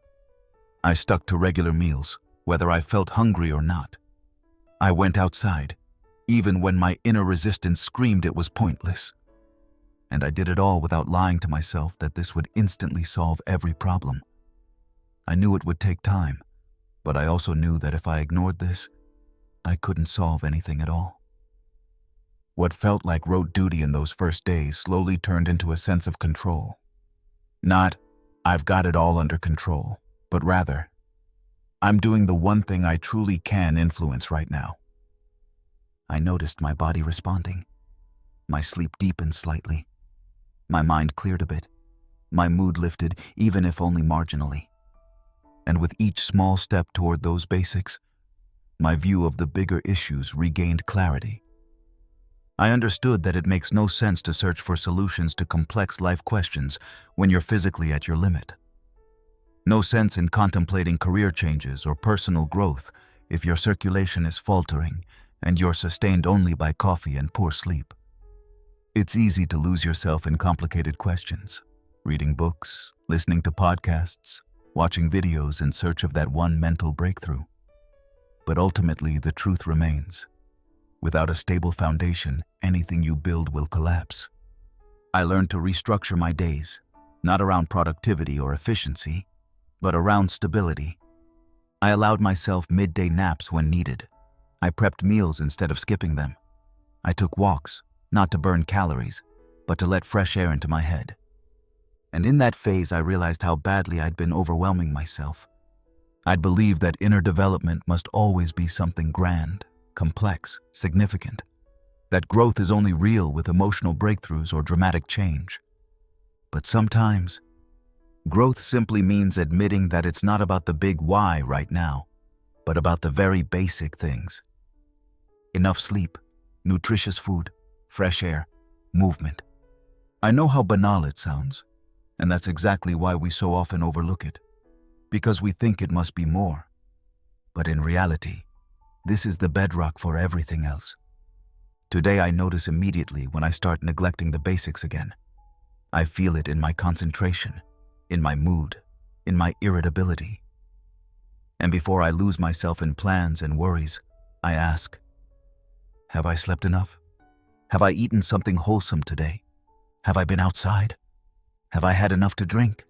I stuck to regular meals, whether I felt hungry or not. I went outside, even when my inner resistance screamed it was pointless. And I did it all without lying to myself that this would instantly solve every problem. I knew it would take time, but I also knew that if I ignored this, I couldn't solve anything at all. What felt like rote duty in those first days slowly turned into a sense of control. Not, I've got it all under control, but rather, I'm doing the one thing I truly can influence right now. I noticed my body responding. My sleep deepened slightly. My mind cleared a bit. My mood lifted, even if only marginally. And with each small step toward those basics, my view of the bigger issues regained clarity. I understood that it makes no sense to search for solutions to complex life questions when you're physically at your limit. No sense in contemplating career changes or personal growth if your circulation is faltering and you're sustained only by coffee and poor sleep. It's easy to lose yourself in complicated questions, reading books, listening to podcasts, watching videos in search of that one mental breakthrough. But ultimately, the truth remains. Without a stable foundation, anything you build will collapse. I learned to restructure my days, not around productivity or efficiency, but around stability. I allowed myself midday naps when needed. I prepped meals instead of skipping them. I took walks, not to burn calories, but to let fresh air into my head. And in that phase, I realized how badly I'd been overwhelming myself. I'd believed that inner development must always be something grand, complex, significant. That growth is only real with emotional breakthroughs or dramatic change. But sometimes, growth simply means admitting that it's not about the big why right now, but about the very basic things. Enough sleep, nutritious food, fresh air, movement. I know how banal it sounds, And that's exactly why we so often overlook it, because we think it must be more. But in reality, this is the bedrock for everything else. Today I notice immediately when I start neglecting the basics again. I feel it in my concentration, in my mood, in my irritability. And before I lose myself in plans and worries, I ask, have I slept enough? Have I eaten something wholesome today? Have I been outside? Have I had enough to drink?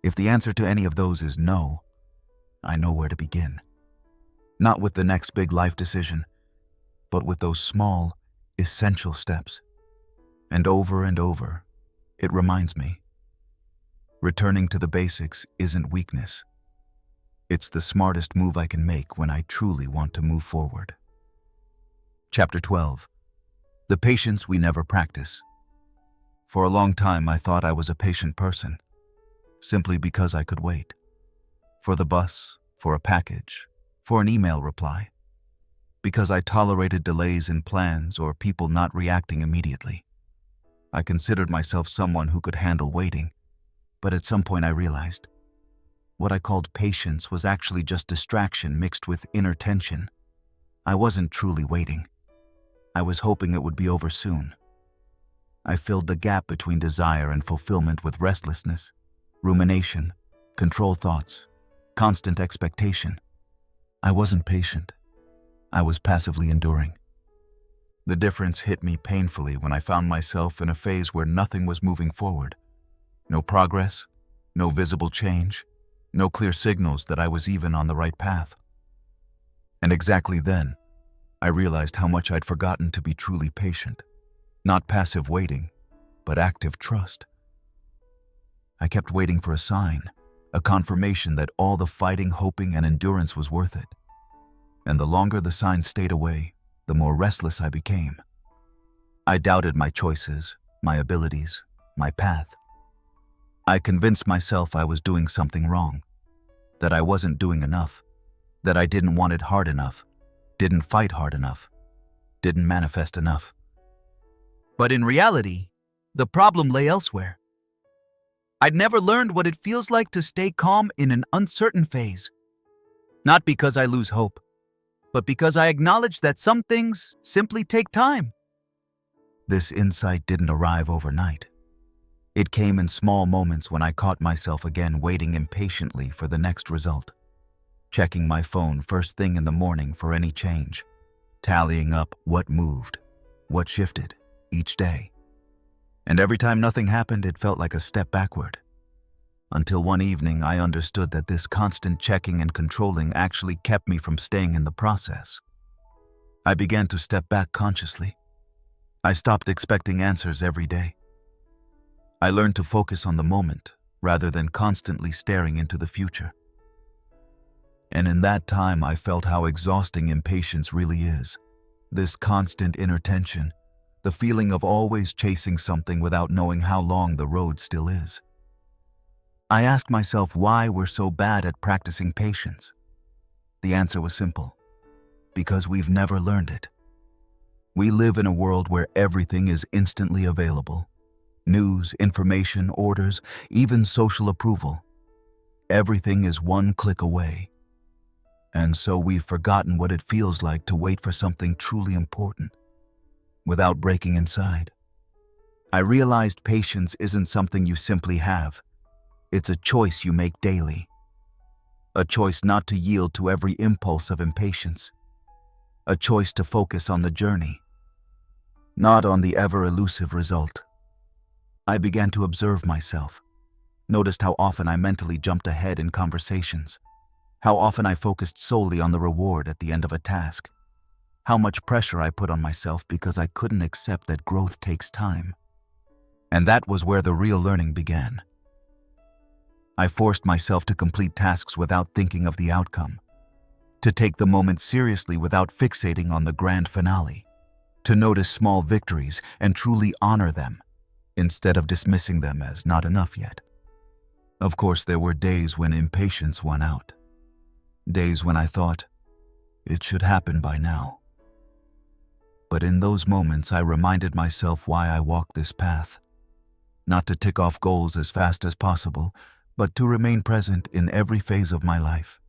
If the answer to any of those is no, I know where to begin. Not with the next big life decision, but with those small, essential steps. And over, it reminds me. Returning to the basics isn't weakness. It's the smartest move I can make when I truly want to move forward. Chapter 12. The patience we never practice. For a long time, I thought I was a patient person, simply because I could wait. For the bus, for a package, for an email reply. Because I tolerated delays in plans or people not reacting immediately. I considered myself someone who could handle waiting, but at some point I realized what I called patience was actually just distraction mixed with inner tension. I wasn't truly waiting. I was hoping it would be over soon. I filled the gap between desire and fulfillment with restlessness, rumination, control thoughts, constant expectation. I wasn't patient. I was passively enduring. The difference hit me painfully when I found myself in a phase where nothing was moving forward. No progress, no visible change, no clear signals that I was even on the right path. And exactly then, I realized how much I'd forgotten to be truly patient. Not passive waiting, but active trust. I kept waiting for a sign, a confirmation that all the fighting, hoping, and endurance was worth it. And the longer the sign stayed away, the more restless I became. I doubted my choices, my abilities, my path. I convinced myself I was doing something wrong, that I wasn't doing enough, that I didn't want it hard enough, didn't fight hard enough, didn't manifest enough. But in reality, the problem lay elsewhere. I'd never learned what it feels like to stay calm in an uncertain phase. Not because I lose hope, but because I acknowledge that some things simply take time. This insight didn't arrive overnight. It came in small moments when I caught myself again waiting impatiently for the next result, checking my phone first thing in the morning for any change, tallying up what moved, what shifted each day. And every time nothing happened, it felt like a step backward. Until one evening, I understood that this constant checking and controlling actually kept me from staying in the process. I began to step back consciously. I stopped expecting answers every day. I learned to focus on the moment rather than constantly staring into the future. And in that time, I felt how exhausting impatience really is. This constant inner tension, the feeling of always chasing something without knowing how long the road still is. I asked myself why we're so bad at practicing patience. The answer was simple: because we've never learned it. We live in a world where everything is instantly available. News, information, orders, even social approval. Everything is one click away. And so we've forgotten what it feels like to wait for something truly important, without breaking inside. I realized patience isn't something you simply have. It's a choice you make daily. A choice not to yield to every impulse of impatience. A choice to focus on the journey, not on the ever-elusive result. I began to observe myself, noticed how often I mentally jumped ahead in conversations, how often I focused solely on the reward at the end of a task, how much pressure I put on myself because I couldn't accept that growth takes time. And that was where the real learning began. I forced myself to complete tasks without thinking of the outcome, to take the moment seriously without fixating on the grand finale, to notice small victories and truly honor them, instead of dismissing them as not enough yet. Of course, there were days when impatience won out. Days when I thought, it should happen by now. But in those moments, I reminded myself why I walked this path. not to tick off goals as fast as possible, but to remain present in every phase of my life.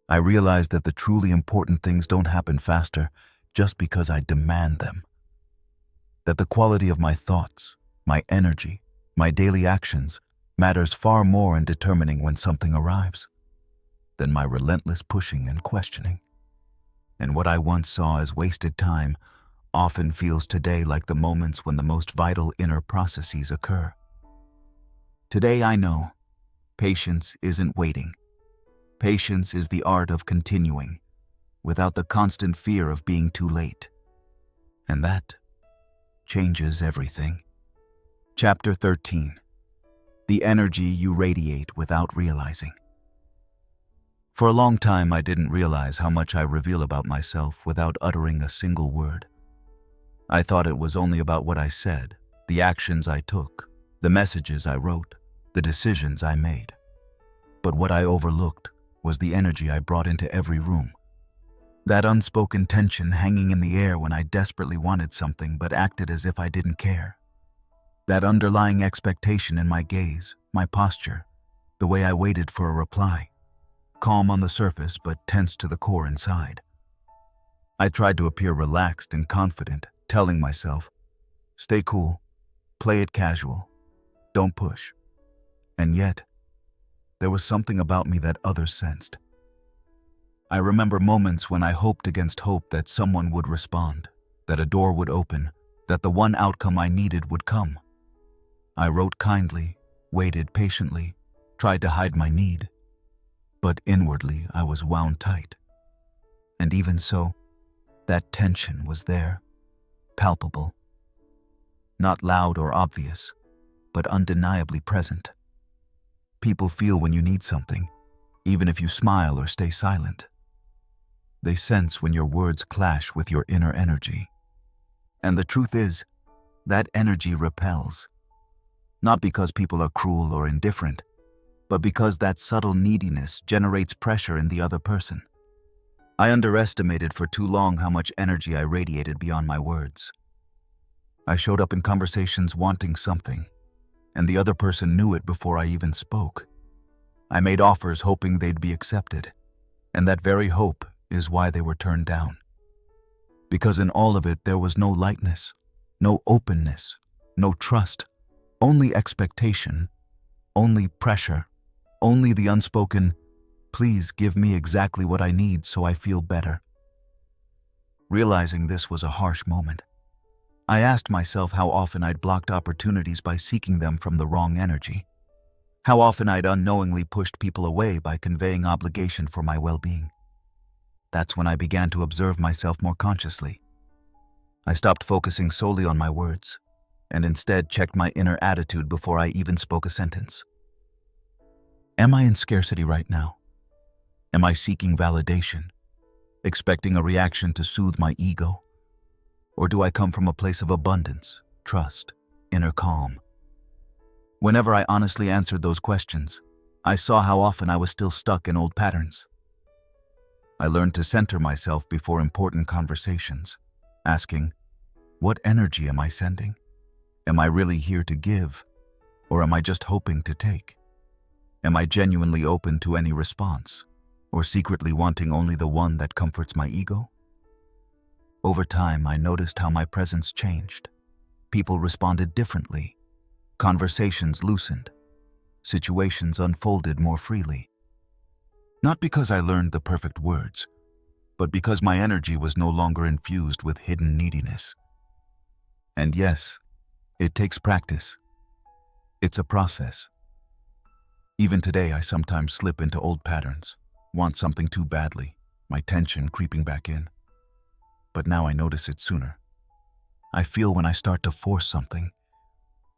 I realized that the truly important things don't happen faster just because I demand them. That the quality of my thoughts, my energy, my daily actions matters far more in determining when something arrives than my relentless pushing and questioning. And what I once saw as wasted time often feels today like the moments when the most vital inner processes occur. Today I know patience isn't waiting. Patience is the art of continuing without the constant fear of being too late. And that changes everything. Chapter 13. The energy you radiate without realizing. For a long time, I didn't realize how much I reveal about myself without uttering a single word. I thought it was only about what I said, the actions I took, the messages I wrote, the decisions I made. But what I overlooked was the energy I brought into every room. That unspoken tension hanging in the air when I desperately wanted something but acted as if I didn't care. That underlying expectation in my gaze, my posture, the way I waited for a reply. Calm on the surface but tense to the core inside. I tried to appear relaxed and confident, telling myself, stay cool, play it casual, don't push. And yet, there was something about me that others sensed. I remember moments when I hoped against hope that someone would respond, that a door would open, that the one outcome I needed would come. I wrote kindly, waited patiently, tried to hide my need. But inwardly, I was wound tight. And even so, that tension was there, palpable. Not loud or obvious, but undeniably present. People feel when you need something, even if you smile or stay silent. They sense when your words clash with your inner energy. And the truth is, that energy repels. Not because people are cruel or indifferent, but because that subtle neediness generates pressure in the other person. I underestimated for too long how much energy I radiated beyond my words. I showed up in conversations wanting something, and the other person knew it before I even spoke. I made offers hoping they'd be accepted, and that very hope is why they were turned down. Because in all of it there was no lightness, no openness, no trust, only expectation, only pressure, only the unspoken, please give me exactly what I need so I feel better. Realizing this was a harsh moment. I asked myself how often I'd blocked opportunities by seeking them from the wrong energy. How often I'd unknowingly pushed people away by conveying obligation for my well-being. That's when I began to observe myself more consciously. I stopped focusing solely on my words, and instead checked my inner attitude before I even spoke a sentence. Am I in scarcity right now? Am I seeking validation, expecting a reaction to soothe my ego? Or do I come from a place of abundance, trust, inner calm? Whenever I honestly answered those questions, I saw how often I was still stuck in old patterns. I learned to center myself before important conversations, asking, what energy am I sending? Am I really here to give, or am I just hoping to take? Am I genuinely open to any response, or secretly wanting only the one that comforts my ego? Over time, I noticed how my presence changed. People responded differently. Conversations loosened. Situations unfolded more freely. Not because I learned the perfect words, but because my energy was no longer infused with hidden neediness. And yes, it takes practice. It's a process. Even today, I sometimes slip into old patterns, want something too badly, my tension creeping back in. But now I notice it sooner. I feel when I start to force something,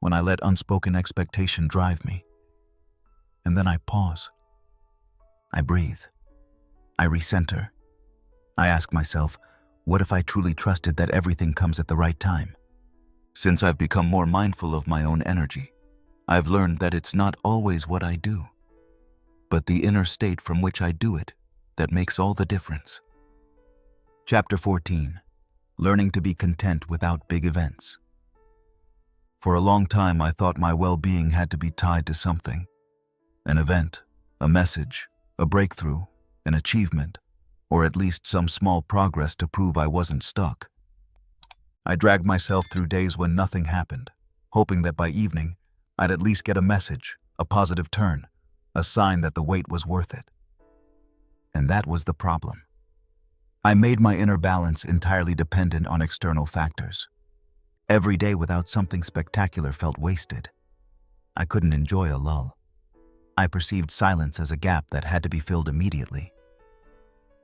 when I let unspoken expectation drive me. And then I pause. I breathe. I recenter. I ask myself, what if I truly trusted that everything comes at the right time? Since I've become more mindful of my own energy, I've learned that it's not always what I do, but the inner state from which I do it that makes all the difference. Chapter 14. Learning to be content without big events. For a long time, I thought my well-being had to be tied to something. An event, a message, a breakthrough, an achievement, or at least some small progress to prove I wasn't stuck. I dragged myself through days when nothing happened, hoping that by evening, I'd at least get a message, a positive turn, a sign that the wait was worth it. And that was the problem. I made my inner balance entirely dependent on external factors. Every day without something spectacular felt wasted. I couldn't enjoy a lull. I perceived silence as a gap that had to be filled immediately.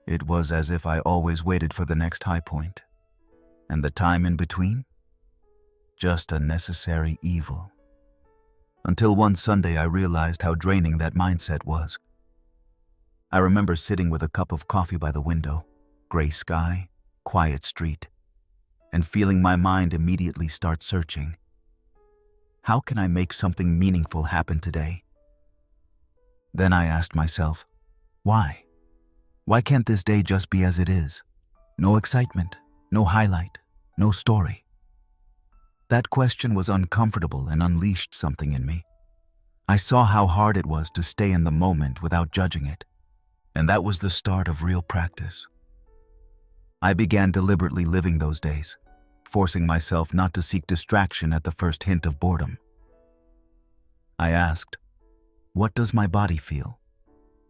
It was as if I always waited for the next high point. And the time in between? Just a necessary evil. Until one Sunday I realized how draining that mindset was. I remember sitting with a cup of coffee by the window, gray sky, quiet street, and feeling my mind immediately start searching. How can I make something meaningful happen today? Then I asked myself, why? Why can't this day just be as it is? No excitement, no highlight, no story. That question was uncomfortable and unleashed something in me. I saw how hard it was to stay in the moment without judging it, and that was the start of real practice. I began deliberately living those days, forcing myself not to seek distraction at the first hint of boredom. I asked, what does my body feel?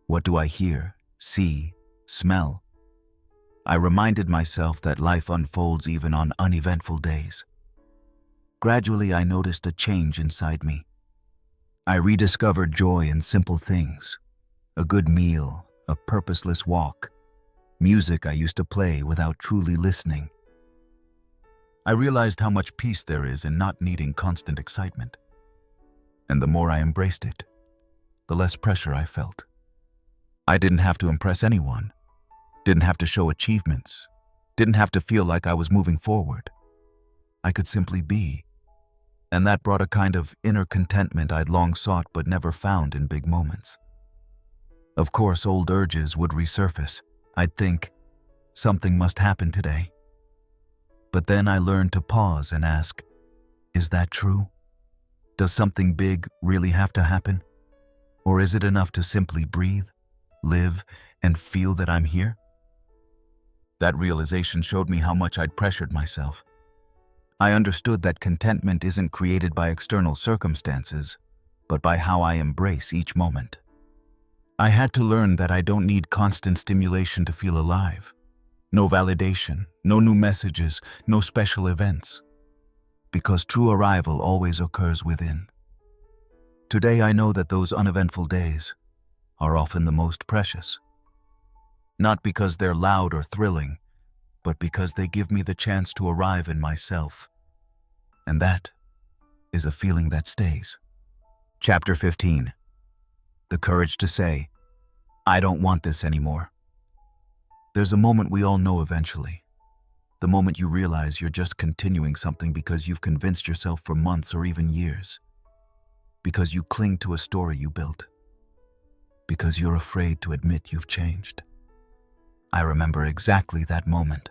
What do I hear, see, smell? I reminded myself that life unfolds even on uneventful days. Gradually, I noticed a change inside me. I rediscovered joy in simple things, a good meal, a purposeless walk, music I used to play without truly listening. I realized how much peace there is in not needing constant excitement. And the more I embraced it, the less pressure I felt. I didn't have to impress anyone, didn't have to show achievements, didn't have to feel like I was moving forward. I could simply be. And that brought a kind of inner contentment I'd long sought but never found in big moments. Of course, old urges would resurface. I'd think, something must happen today. But then I learned to pause and ask, is that true? Does something big really have to happen? Or is it enough to simply breathe, live, and feel that I'm here? That realization showed me how much I'd pressured myself. I understood that contentment isn't created by external circumstances, but by how I embrace each moment. I had to learn that I don't need constant stimulation to feel alive. No validation, no new messages, no special events. Because true arrival always occurs within. Today I know that those uneventful days are often the most precious. Not because they're loud or thrilling, but because they give me the chance to arrive in myself. And that is a feeling that stays. Chapter 15. The courage to say, I don't want this anymore. There's a moment we all know eventually. The moment you realize you're just continuing something because you've convinced yourself for months or even years. Because you cling to a story you built. Because you're afraid to admit you've changed. I remember exactly that moment.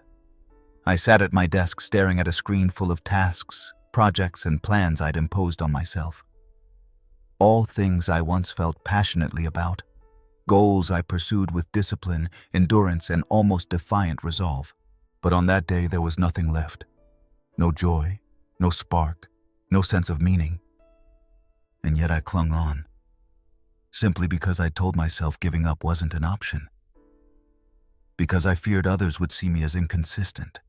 I sat at my desk staring at a screen full of tasks, projects, and plans I'd imposed on myself. All things I once felt passionately about. Goals I pursued with discipline, endurance, and almost defiant resolve. But on that day, there was nothing left. No joy, no spark, no sense of meaning. And yet I clung on, simply because I told myself giving up wasn't an option. Because I feared others would see me as inconsistent.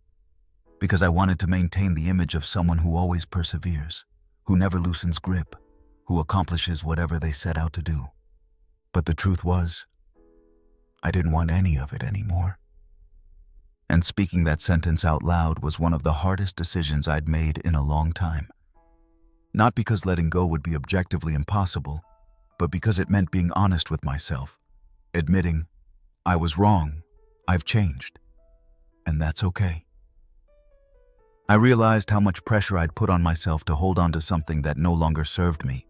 Because I wanted to maintain the image of someone who always perseveres, who never loosens grip, who accomplishes whatever they set out to do. But the truth was, I didn't want any of it anymore. And speaking that sentence out loud was one of the hardest decisions I'd made in a long time. Not because letting go would be objectively impossible, but because it meant being honest with myself, admitting, I was wrong, I've changed, and that's okay. I realized how much pressure I'd put on myself to hold on to something that no longer served me.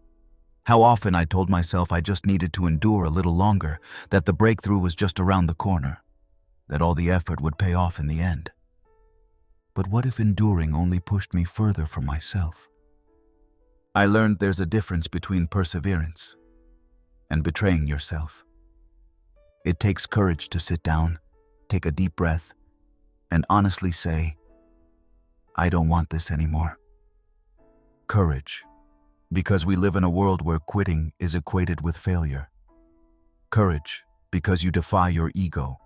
How often I told myself I just needed to endure a little longer, that the breakthrough was just around the corner, that all the effort would pay off in the end. But what if enduring only pushed me further from myself? I learned there's a difference between perseverance and betraying yourself. It takes courage to sit down, take a deep breath, and honestly say, I don't want this anymore. Courage, because we live in a world where quitting is equated with failure. Courage, because you defy your ego.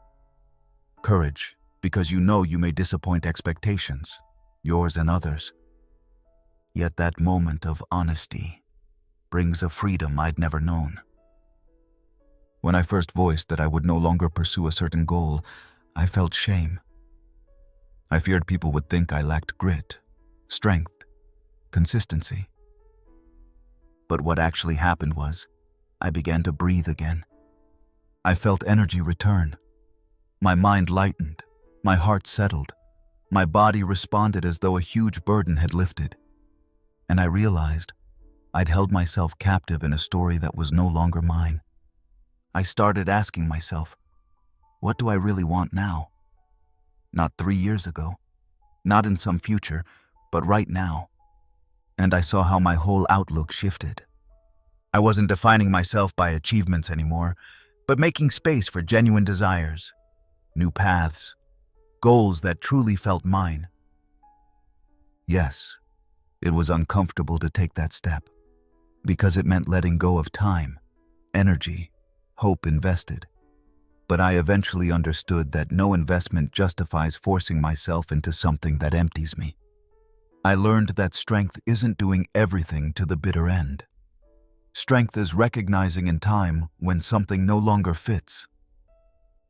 Courage, because you know you may disappoint expectations, yours and others. Yet that moment of honesty brings a freedom I'd never known. When I first voiced that I would no longer pursue a certain goal, I felt shame. I feared people would think I lacked grit, strength, consistency. But what actually happened was, I began to breathe again. I felt energy return. My mind lightened, my heart settled, my body responded as though a huge burden had lifted. And I realized I'd held myself captive in a story that was no longer mine. I started asking myself, what do I really want now? Not 3 years ago, not in some future, but right now. And I saw how my whole outlook shifted. I wasn't defining myself by achievements anymore, but making space for genuine desires, new paths, goals that truly felt mine. Yes, it was uncomfortable to take that step, because it meant letting go of time, energy, hope invested. But I eventually understood that no investment justifies forcing myself into something that empties me. I learned that strength isn't doing everything to the bitter end. Strength is recognizing in time when something no longer fits.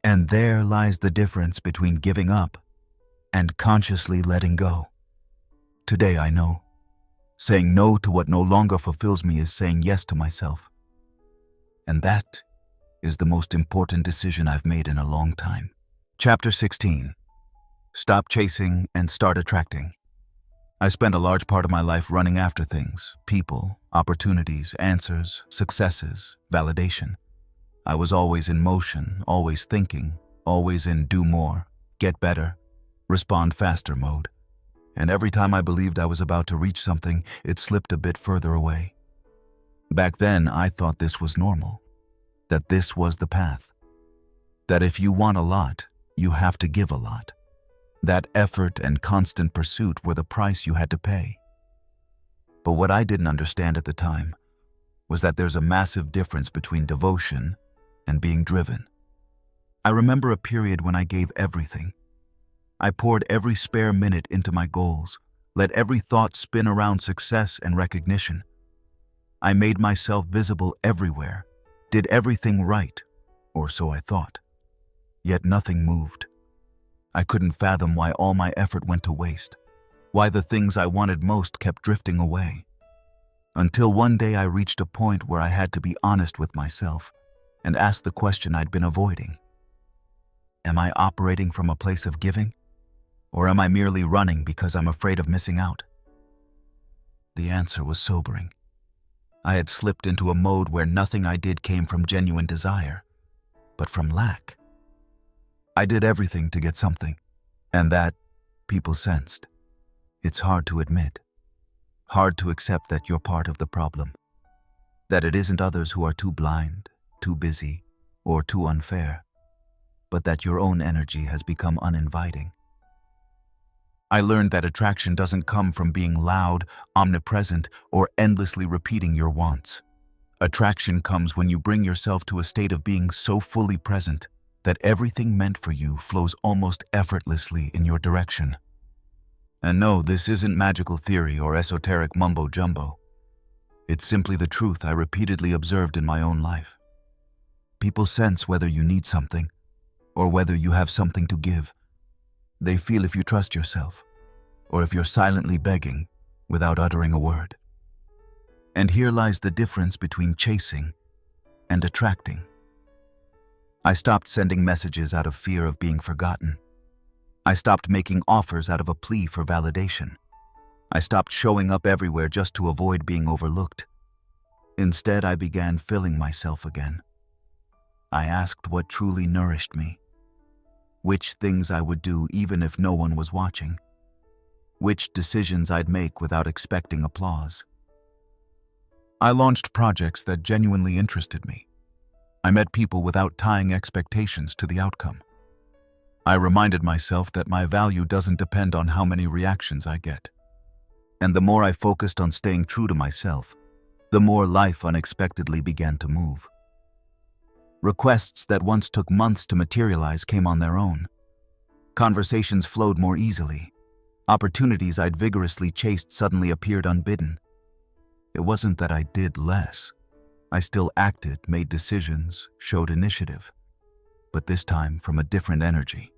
And there lies the difference between giving up and consciously letting go. Today I know, saying no to what no longer fulfills me is saying yes to myself. And that is the most important decision I've made in a long time. Chapter 16. Stop chasing and start attracting. I spent a large part of my life running after things, people, opportunities, answers, successes, validation. I was always in motion, always thinking, always in do more, get better, respond faster mode. And every time I believed I was about to reach something, it slipped a bit further away. Back then, I thought this was normal, that this was the path, that if you want a lot, you have to give a lot. That effort and constant pursuit were the price you had to pay. But what I didn't understand at the time was that there's a massive difference between devotion and being driven. I remember a period when I gave everything. I poured every spare minute into my goals, let every thought spin around success and recognition. I made myself visible everywhere, did everything right, or so I thought. Yet nothing moved. I couldn't fathom why all my effort went to waste, why the things I wanted most kept drifting away. Until one day I reached a point where I had to be honest with myself and ask the question I'd been avoiding. Am I operating from a place of giving? Or am I merely running because I'm afraid of missing out? The answer was sobering. I had slipped into a mode where nothing I did came from genuine desire, but from lack. I did everything to get something, and that, people sensed. It's hard to admit. Hard to accept that you're part of the problem. That it isn't others who are too blind, too busy, or too unfair, but that your own energy has become uninviting. I learned that attraction doesn't come from being loud, omnipresent, or endlessly repeating your wants. Attraction comes when you bring yourself to a state of being so fully present that everything meant for you flows almost effortlessly in your direction. And no, this isn't magical theory or esoteric mumbo-jumbo. It's simply the truth I repeatedly observed in my own life. People sense whether you need something or whether you have something to give. They feel if you trust yourself or if you're silently begging without uttering a word. And here lies the difference between chasing and attracting. I stopped sending messages out of fear of being forgotten. I stopped making offers out of a plea for validation. I stopped showing up everywhere just to avoid being overlooked. Instead, I began filling myself again. I asked what truly nourished me, which things I would do even if no one was watching, which decisions I'd make without expecting applause. I launched projects that genuinely interested me. I met people without tying expectations to the outcome. I reminded myself that my value doesn't depend on how many reactions I get. And the more I focused on staying true to myself, the more life unexpectedly began to move. Requests that once took months to materialize came on their own. Conversations flowed more easily. Opportunities I'd vigorously chased suddenly appeared unbidden. It wasn't that I did less. I still acted, made decisions, showed initiative. But this time from a different energy.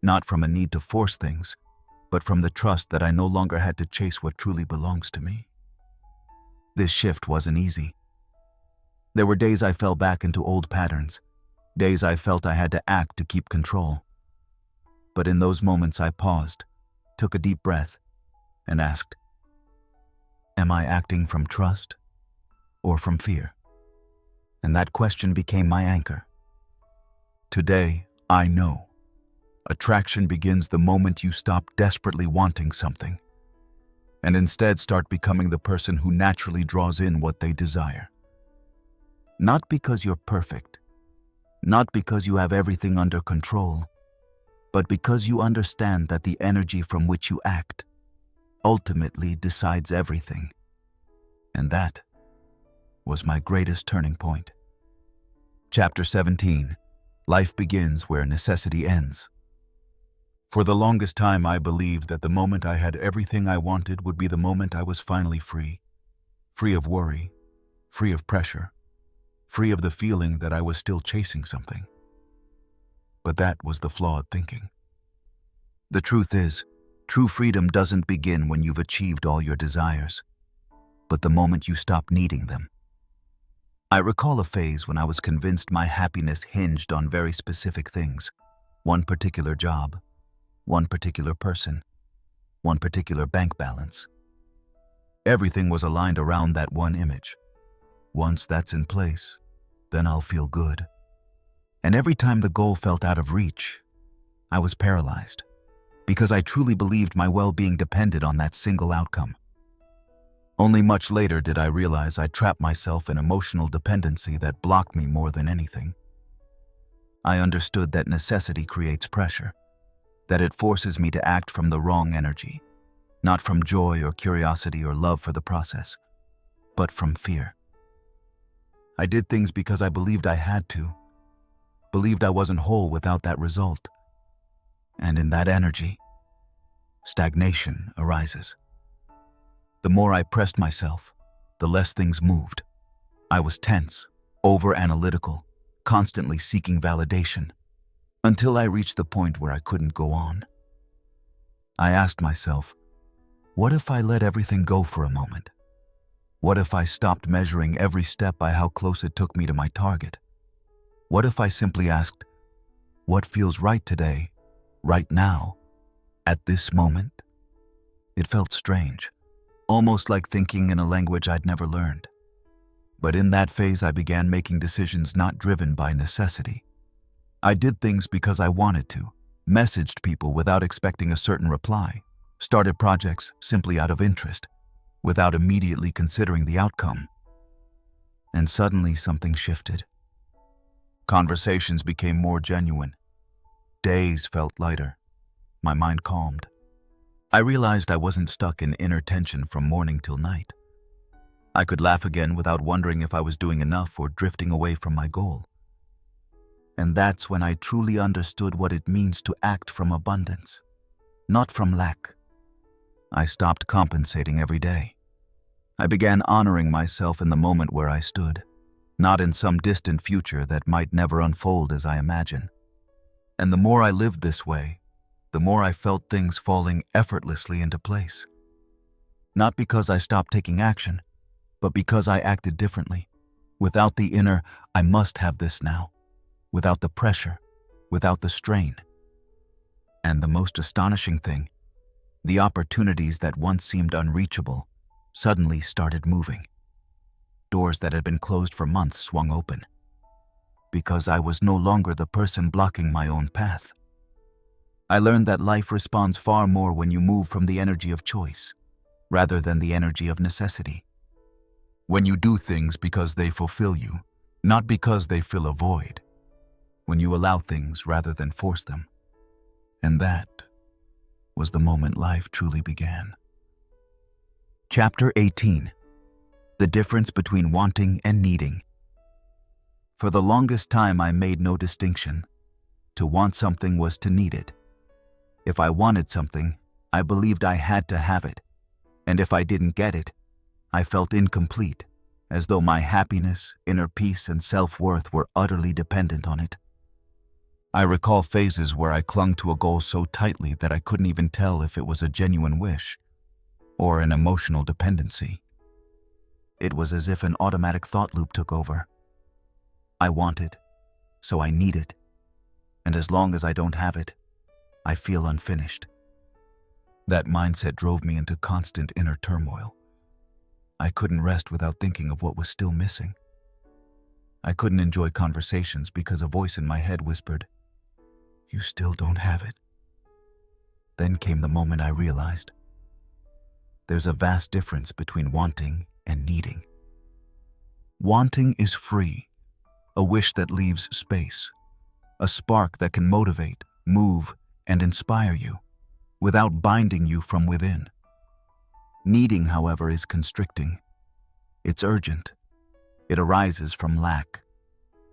Not from a need to force things, but from the trust that I no longer had to chase what truly belongs to me. This shift wasn't easy. There were days I fell back into old patterns, days I felt I had to act to keep control. But in those moments I paused, took a deep breath, and asked, am I acting from trust or from fear? And that question became my anchor. Today, I know. Attraction begins the moment you stop desperately wanting something, and instead start becoming the person who naturally draws in what they desire. Not because you're perfect, not because you have everything under control, but because you understand that the energy from which you act ultimately decides everything. And that was my greatest turning point. Chapter 17. Life begins where necessity ends. For the longest time, I believed that the moment I had everything I wanted would be the moment I was finally free. Free of worry, free of pressure, free of the feeling that I was still chasing something. But that was the flawed thinking. The truth is, true freedom doesn't begin when you've achieved all your desires, but the moment you stop needing them. I recall a phase when I was convinced my happiness hinged on very specific things. One particular job, one particular person, one particular bank balance. Everything was aligned around that one image. Once that's in place, then I'll feel good. And every time the goal felt out of reach, I was paralyzed, because I truly believed my well-being depended on that single outcome. Only much later did I realize I'd trapped myself in emotional dependency that blocked me more than anything. I understood that necessity creates pressure, that it forces me to act from the wrong energy, not from joy or curiosity or love for the process, but from fear. I did things because I believed I had to, believed I wasn't whole without that result. And in that energy, stagnation arises. The more I pressed myself, the less things moved. I was tense, over-analytical, constantly seeking validation, until I reached the point where I couldn't go on. I asked myself, what if I let everything go for a moment? What if I stopped measuring every step by how close it took me to my target? What if I simply asked, what feels right today, right now, at this moment? It felt strange, almost like thinking in a language I'd never learned. But in that phase, I began making decisions not driven by necessity. I did things because I wanted to, messaged people without expecting a certain reply, started projects simply out of interest, without immediately considering the outcome. And suddenly something shifted. Conversations became more genuine. Days felt lighter. My mind calmed. I realized I wasn't stuck in inner tension from morning till night. I could laugh again without wondering if I was doing enough or drifting away from my goal. And that's when I truly understood what it means to act from abundance, not from lack. I stopped compensating every day. I began honoring myself in the moment where I stood, not in some distant future that might never unfold as I imagine. And the more I lived this way, the more I felt things falling effortlessly into place. Not because I stopped taking action, but because I acted differently, without the inner, I must have this now, without the pressure, without the strain. And the most astonishing thing, the opportunities that once seemed unreachable suddenly started moving. Doors that had been closed for months swung open, because I was no longer the person blocking my own path. I learned that life responds far more when you move from the energy of choice, rather than the energy of necessity. When you do things because they fulfill you, not because they fill a void. When you allow things rather than force them. And that was the moment life truly began. Chapter 18. The difference between wanting and needing. For the longest time I made no distinction. To want something was to need it. If I wanted something, I believed I had to have it. And if I didn't get it, I felt incomplete, as though my happiness, inner peace, and self-worth were utterly dependent on it. I recall phases where I clung to a goal so tightly that I couldn't even tell if it was a genuine wish or an emotional dependency. It was as if an automatic thought loop took over. I want it, so I need it, and as long as I don't have it, I feel unfinished. That mindset drove me into constant inner turmoil. I couldn't rest without thinking of what was still missing. I couldn't enjoy conversations because a voice in my head whispered, "You still don't have it." Then came the moment I realized. There's a vast difference between wanting and needing. Wanting is free, a wish that leaves space, a spark that can motivate, move, and inspire you, without binding you from within. Needing, however, is constricting. It's urgent. It arises from lack,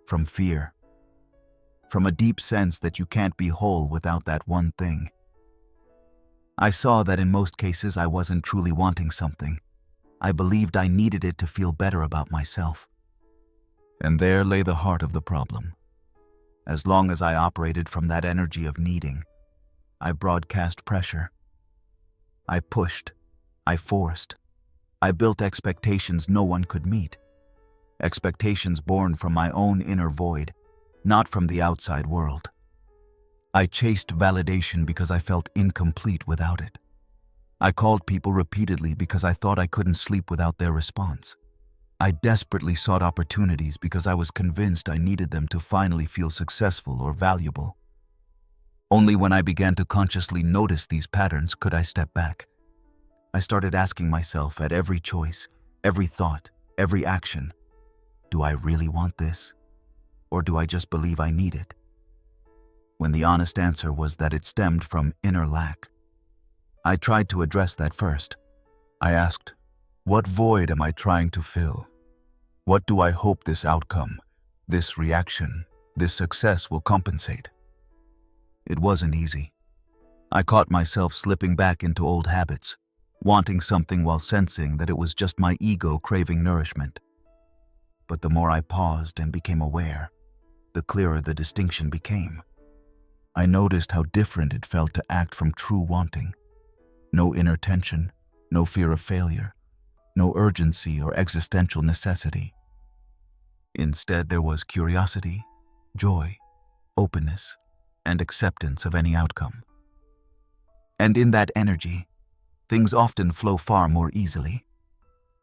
from fear, from a deep sense that you can't be whole without that one thing. I saw that in most cases I wasn't truly wanting something. I believed I needed it to feel better about myself. And there lay the heart of the problem. As long as I operated from that energy of needing, I broadcast pressure. I pushed. I forced. I built expectations no one could meet. Expectations born from my own inner void, not from the outside world. I chased validation because I felt incomplete without it. I called people repeatedly because I thought I couldn't sleep without their response. I desperately sought opportunities because I was convinced I needed them to finally feel successful or valuable. Only when I began to consciously notice these patterns could I step back. I started asking myself at every choice, every thought, every action, do I really want this? Or do I just believe I need it? When the honest answer was that it stemmed from inner lack, I tried to address that first. I asked, what void am I trying to fill? What do I hope this outcome, this reaction, this success will compensate? It wasn't easy. I caught myself slipping back into old habits, wanting something while sensing that it was just my ego craving nourishment. But the more I paused and became aware, the clearer the distinction became. I noticed how different it felt to act from true wanting. No inner tension, no fear of failure, no urgency or existential necessity. Instead, there was curiosity, joy, openness, and acceptance of any outcome. And in that energy, things often flow far more easily,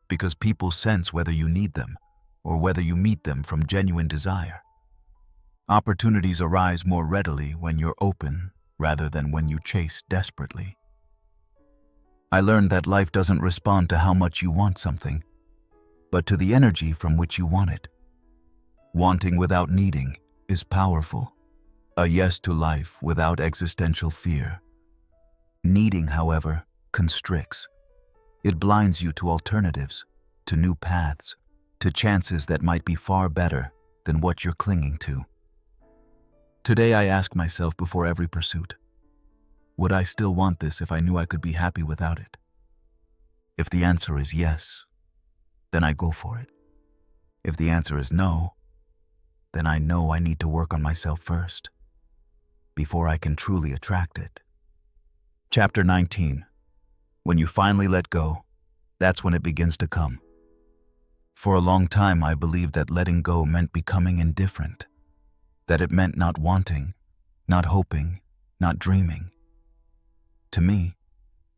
because people sense whether you need them or whether you meet them from genuine desire. Opportunities arise more readily when you're open rather than when you chase desperately. I learned that life doesn't respond to how much you want something, but to the energy from which you want it. Wanting without needing is powerful, a yes to life without existential fear. Needing, however, constricts. It blinds you to alternatives, to new paths, to chances that might be far better than what you're clinging to. Today I ask myself before every pursuit, would I still want this if I knew I could be happy without it? If the answer is yes, then I go for it. If the answer is no, then I know I need to work on myself first, before I can truly attract it. Chapter 19. When you finally let go, that's when it begins to come. For a long time I believed that letting go meant becoming indifferent, that it meant not wanting, not hoping, not dreaming. To me,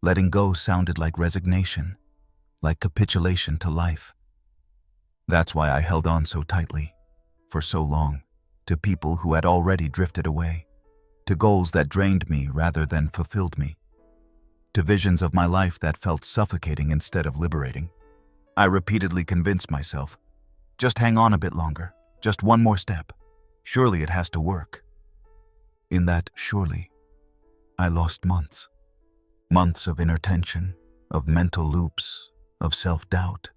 letting go sounded like resignation, like capitulation to life. That's why I held on so tightly, for so long, to people who had already drifted away, to goals that drained me rather than fulfilled me, to visions of my life that felt suffocating instead of liberating. I repeatedly convinced myself, just hang on a bit longer, just one more step. Surely it has to work. In that surely, I lost months. Months of inner tension, of mental loops, of self-doubt,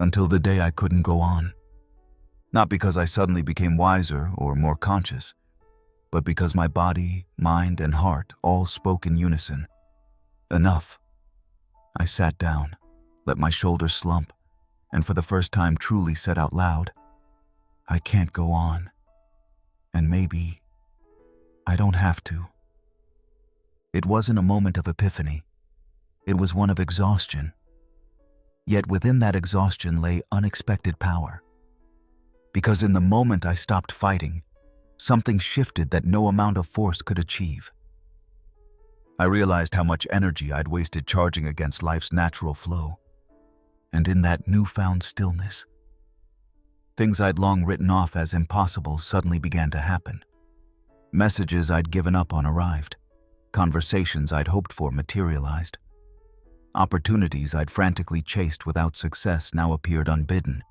until the day I couldn't go on. Not because I suddenly became wiser or more conscious, but because my body, mind, and heart all spoke in unison. Enough. I sat down, let my shoulders slump, and for the first time truly said out loud, I can't go on. And maybe I don't have to. It wasn't a moment of epiphany. It was one of exhaustion. Yet within that exhaustion lay unexpected power. Because in the moment I stopped fighting, something shifted that no amount of force could achieve. I realized how much energy I'd wasted charging against life's natural flow. And in that newfound stillness, things I'd long written off as impossible suddenly began to happen. Messages I'd given up on arrived. Conversations I'd hoped for materialized. Opportunities I'd frantically chased without success now appeared unbidden.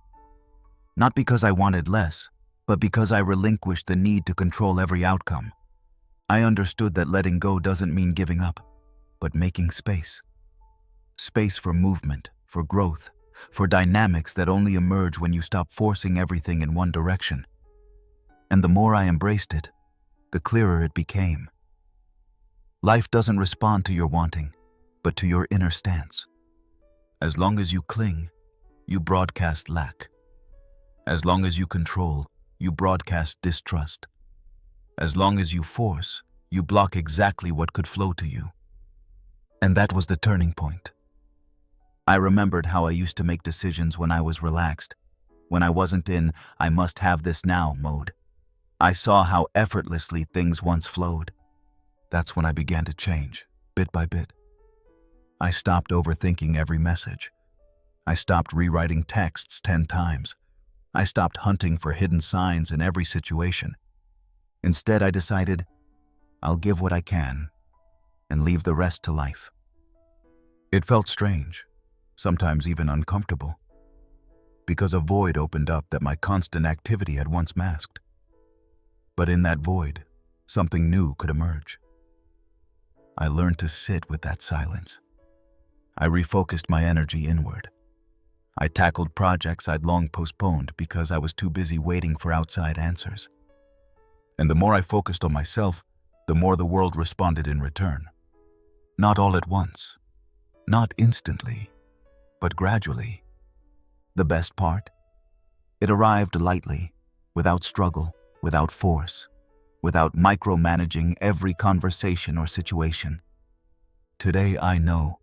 Not because I wanted less, but because I relinquished the need to control every outcome. I understood that letting go doesn't mean giving up, but making space. Space for movement, for growth, for dynamics that only emerge when you stop forcing everything in one direction. And the more I embraced it, the clearer it became. Life doesn't respond to your wanting, but to your inner stance. As long as you cling, you broadcast lack. As long as you control, you broadcast distrust. As long as you force, you block exactly what could flow to you. And that was the turning point. I remembered how I used to make decisions when I was relaxed, when I wasn't in I must have this now mode. I saw how effortlessly things once flowed. That's when I began to change, bit by bit. I stopped overthinking every message. I stopped rewriting texts 10 times. I stopped hunting for hidden signs in every situation. Instead, I decided, I'll give what I can and leave the rest to life. It felt strange, sometimes even uncomfortable, because a void opened up that my constant activity had once masked. But in that void, something new could emerge. I learned to sit with that silence. I refocused my energy inward. I tackled projects I'd long postponed because I was too busy waiting for outside answers. And the more I focused on myself, the more the world responded in return. Not all at once, not instantly, but gradually. The best part? It arrived lightly, without struggle, without force, without micromanaging every conversation or situation. Today I know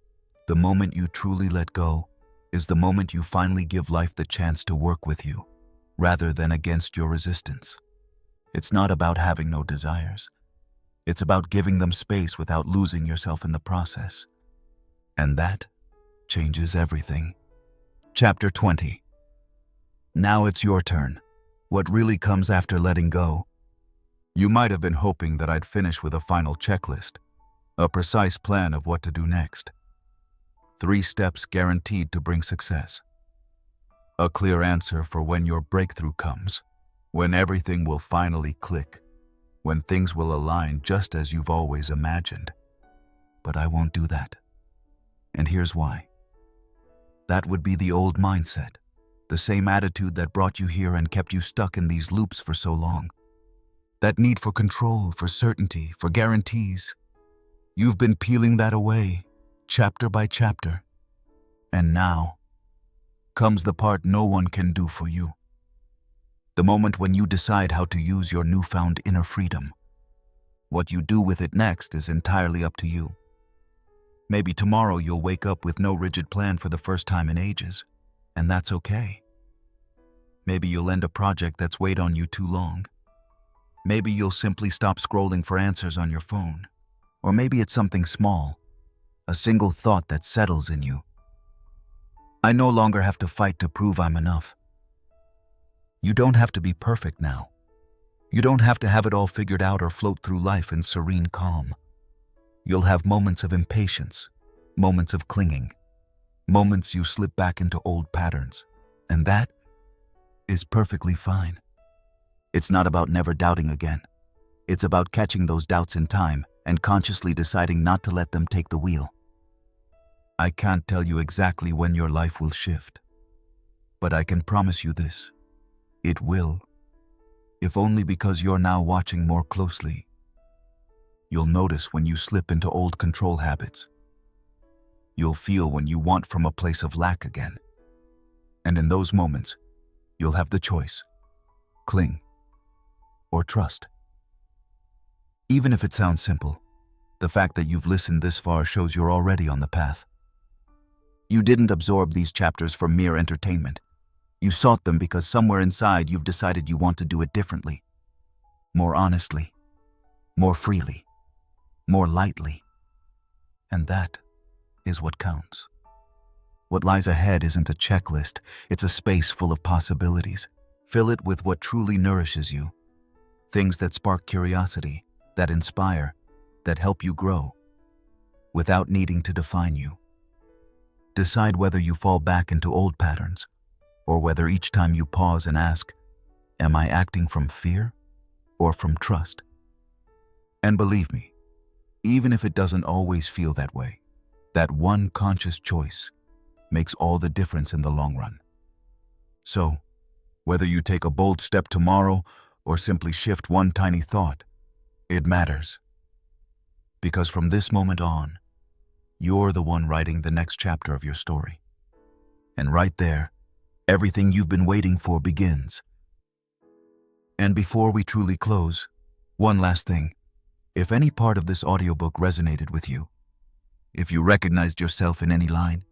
the moment you truly let go is the moment you finally give life the chance to work with you, rather than against your resistance. It's not about having no desires. It's about giving them space without losing yourself in the process. And that changes everything. Chapter 20. Now it's your turn. What really comes after letting go? You might have been hoping that I'd finish with a final checklist, a precise plan of what to do next. 3 steps guaranteed to bring success. A clear answer for when your breakthrough comes, when everything will finally click, when things will align just as you've always imagined. But I won't do that. And here's why. That would be the old mindset, the same attitude that brought you here and kept you stuck in these loops for so long. That need for control, for certainty, for guarantees. You've been peeling that away, chapter by chapter. And now comes the part no one can do for you. The moment when you decide how to use your newfound inner freedom. What you do with it next is entirely up to you. Maybe tomorrow you'll wake up with no rigid plan for the first time in ages, and that's okay. Maybe you'll end a project that's weighed on you too long. Maybe you'll simply stop scrolling for answers on your phone. Or maybe it's something small, a single thought that settles in you. I no longer have to fight to prove I'm enough. You don't have to be perfect now. You don't have to have it all figured out or float through life in serene calm. You'll have moments of impatience, moments of clinging, Moments you slip back into old patterns, and that is perfectly fine. It's not about never doubting again. It's about catching those doubts in time and consciously deciding not to let them take the wheel. I can't tell you exactly when your life will shift, but I can promise you this: it will. If only because you're now watching more closely. You'll notice when you slip into old control habits. You'll feel when you want from a place of lack again. And in those moments, you'll have the choice: cling or trust. Even if it sounds simple, the fact that you've listened this far shows you're already on the path. You didn't absorb these chapters for mere entertainment. You sought them because somewhere inside you've decided you want to do it differently. More honestly, more freely, more lightly. And that is what counts. What lies ahead isn't a checklist, it's a space full of possibilities. Fill it with what truly nourishes you. Things that spark curiosity, that inspire, that help you grow, without needing to define you. Decide whether you fall back into old patterns, or whether each time you pause and ask, am I acting from fear or from trust? And believe me, even if it doesn't always feel that way, that one conscious choice makes all the difference in the long run. So, whether you take a bold step tomorrow or simply shift one tiny thought, it matters. Because from this moment on, you're the one writing the next chapter of your story. And right there, everything you've been waiting for begins. And before we truly close, one last thing. If any part of this audiobook resonated with you, if you recognized yourself in any line,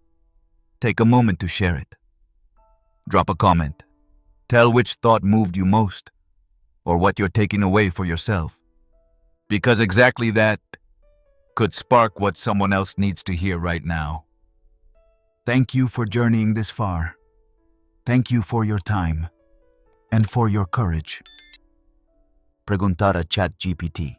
take a moment to share it. Drop a comment. Tell which thought moved you most, or what you're taking away for yourself. Because exactly that could spark what someone else needs to hear right now. Thank you for journeying this far. Thank you for your time and for your courage. Preguntar a ChatGPT.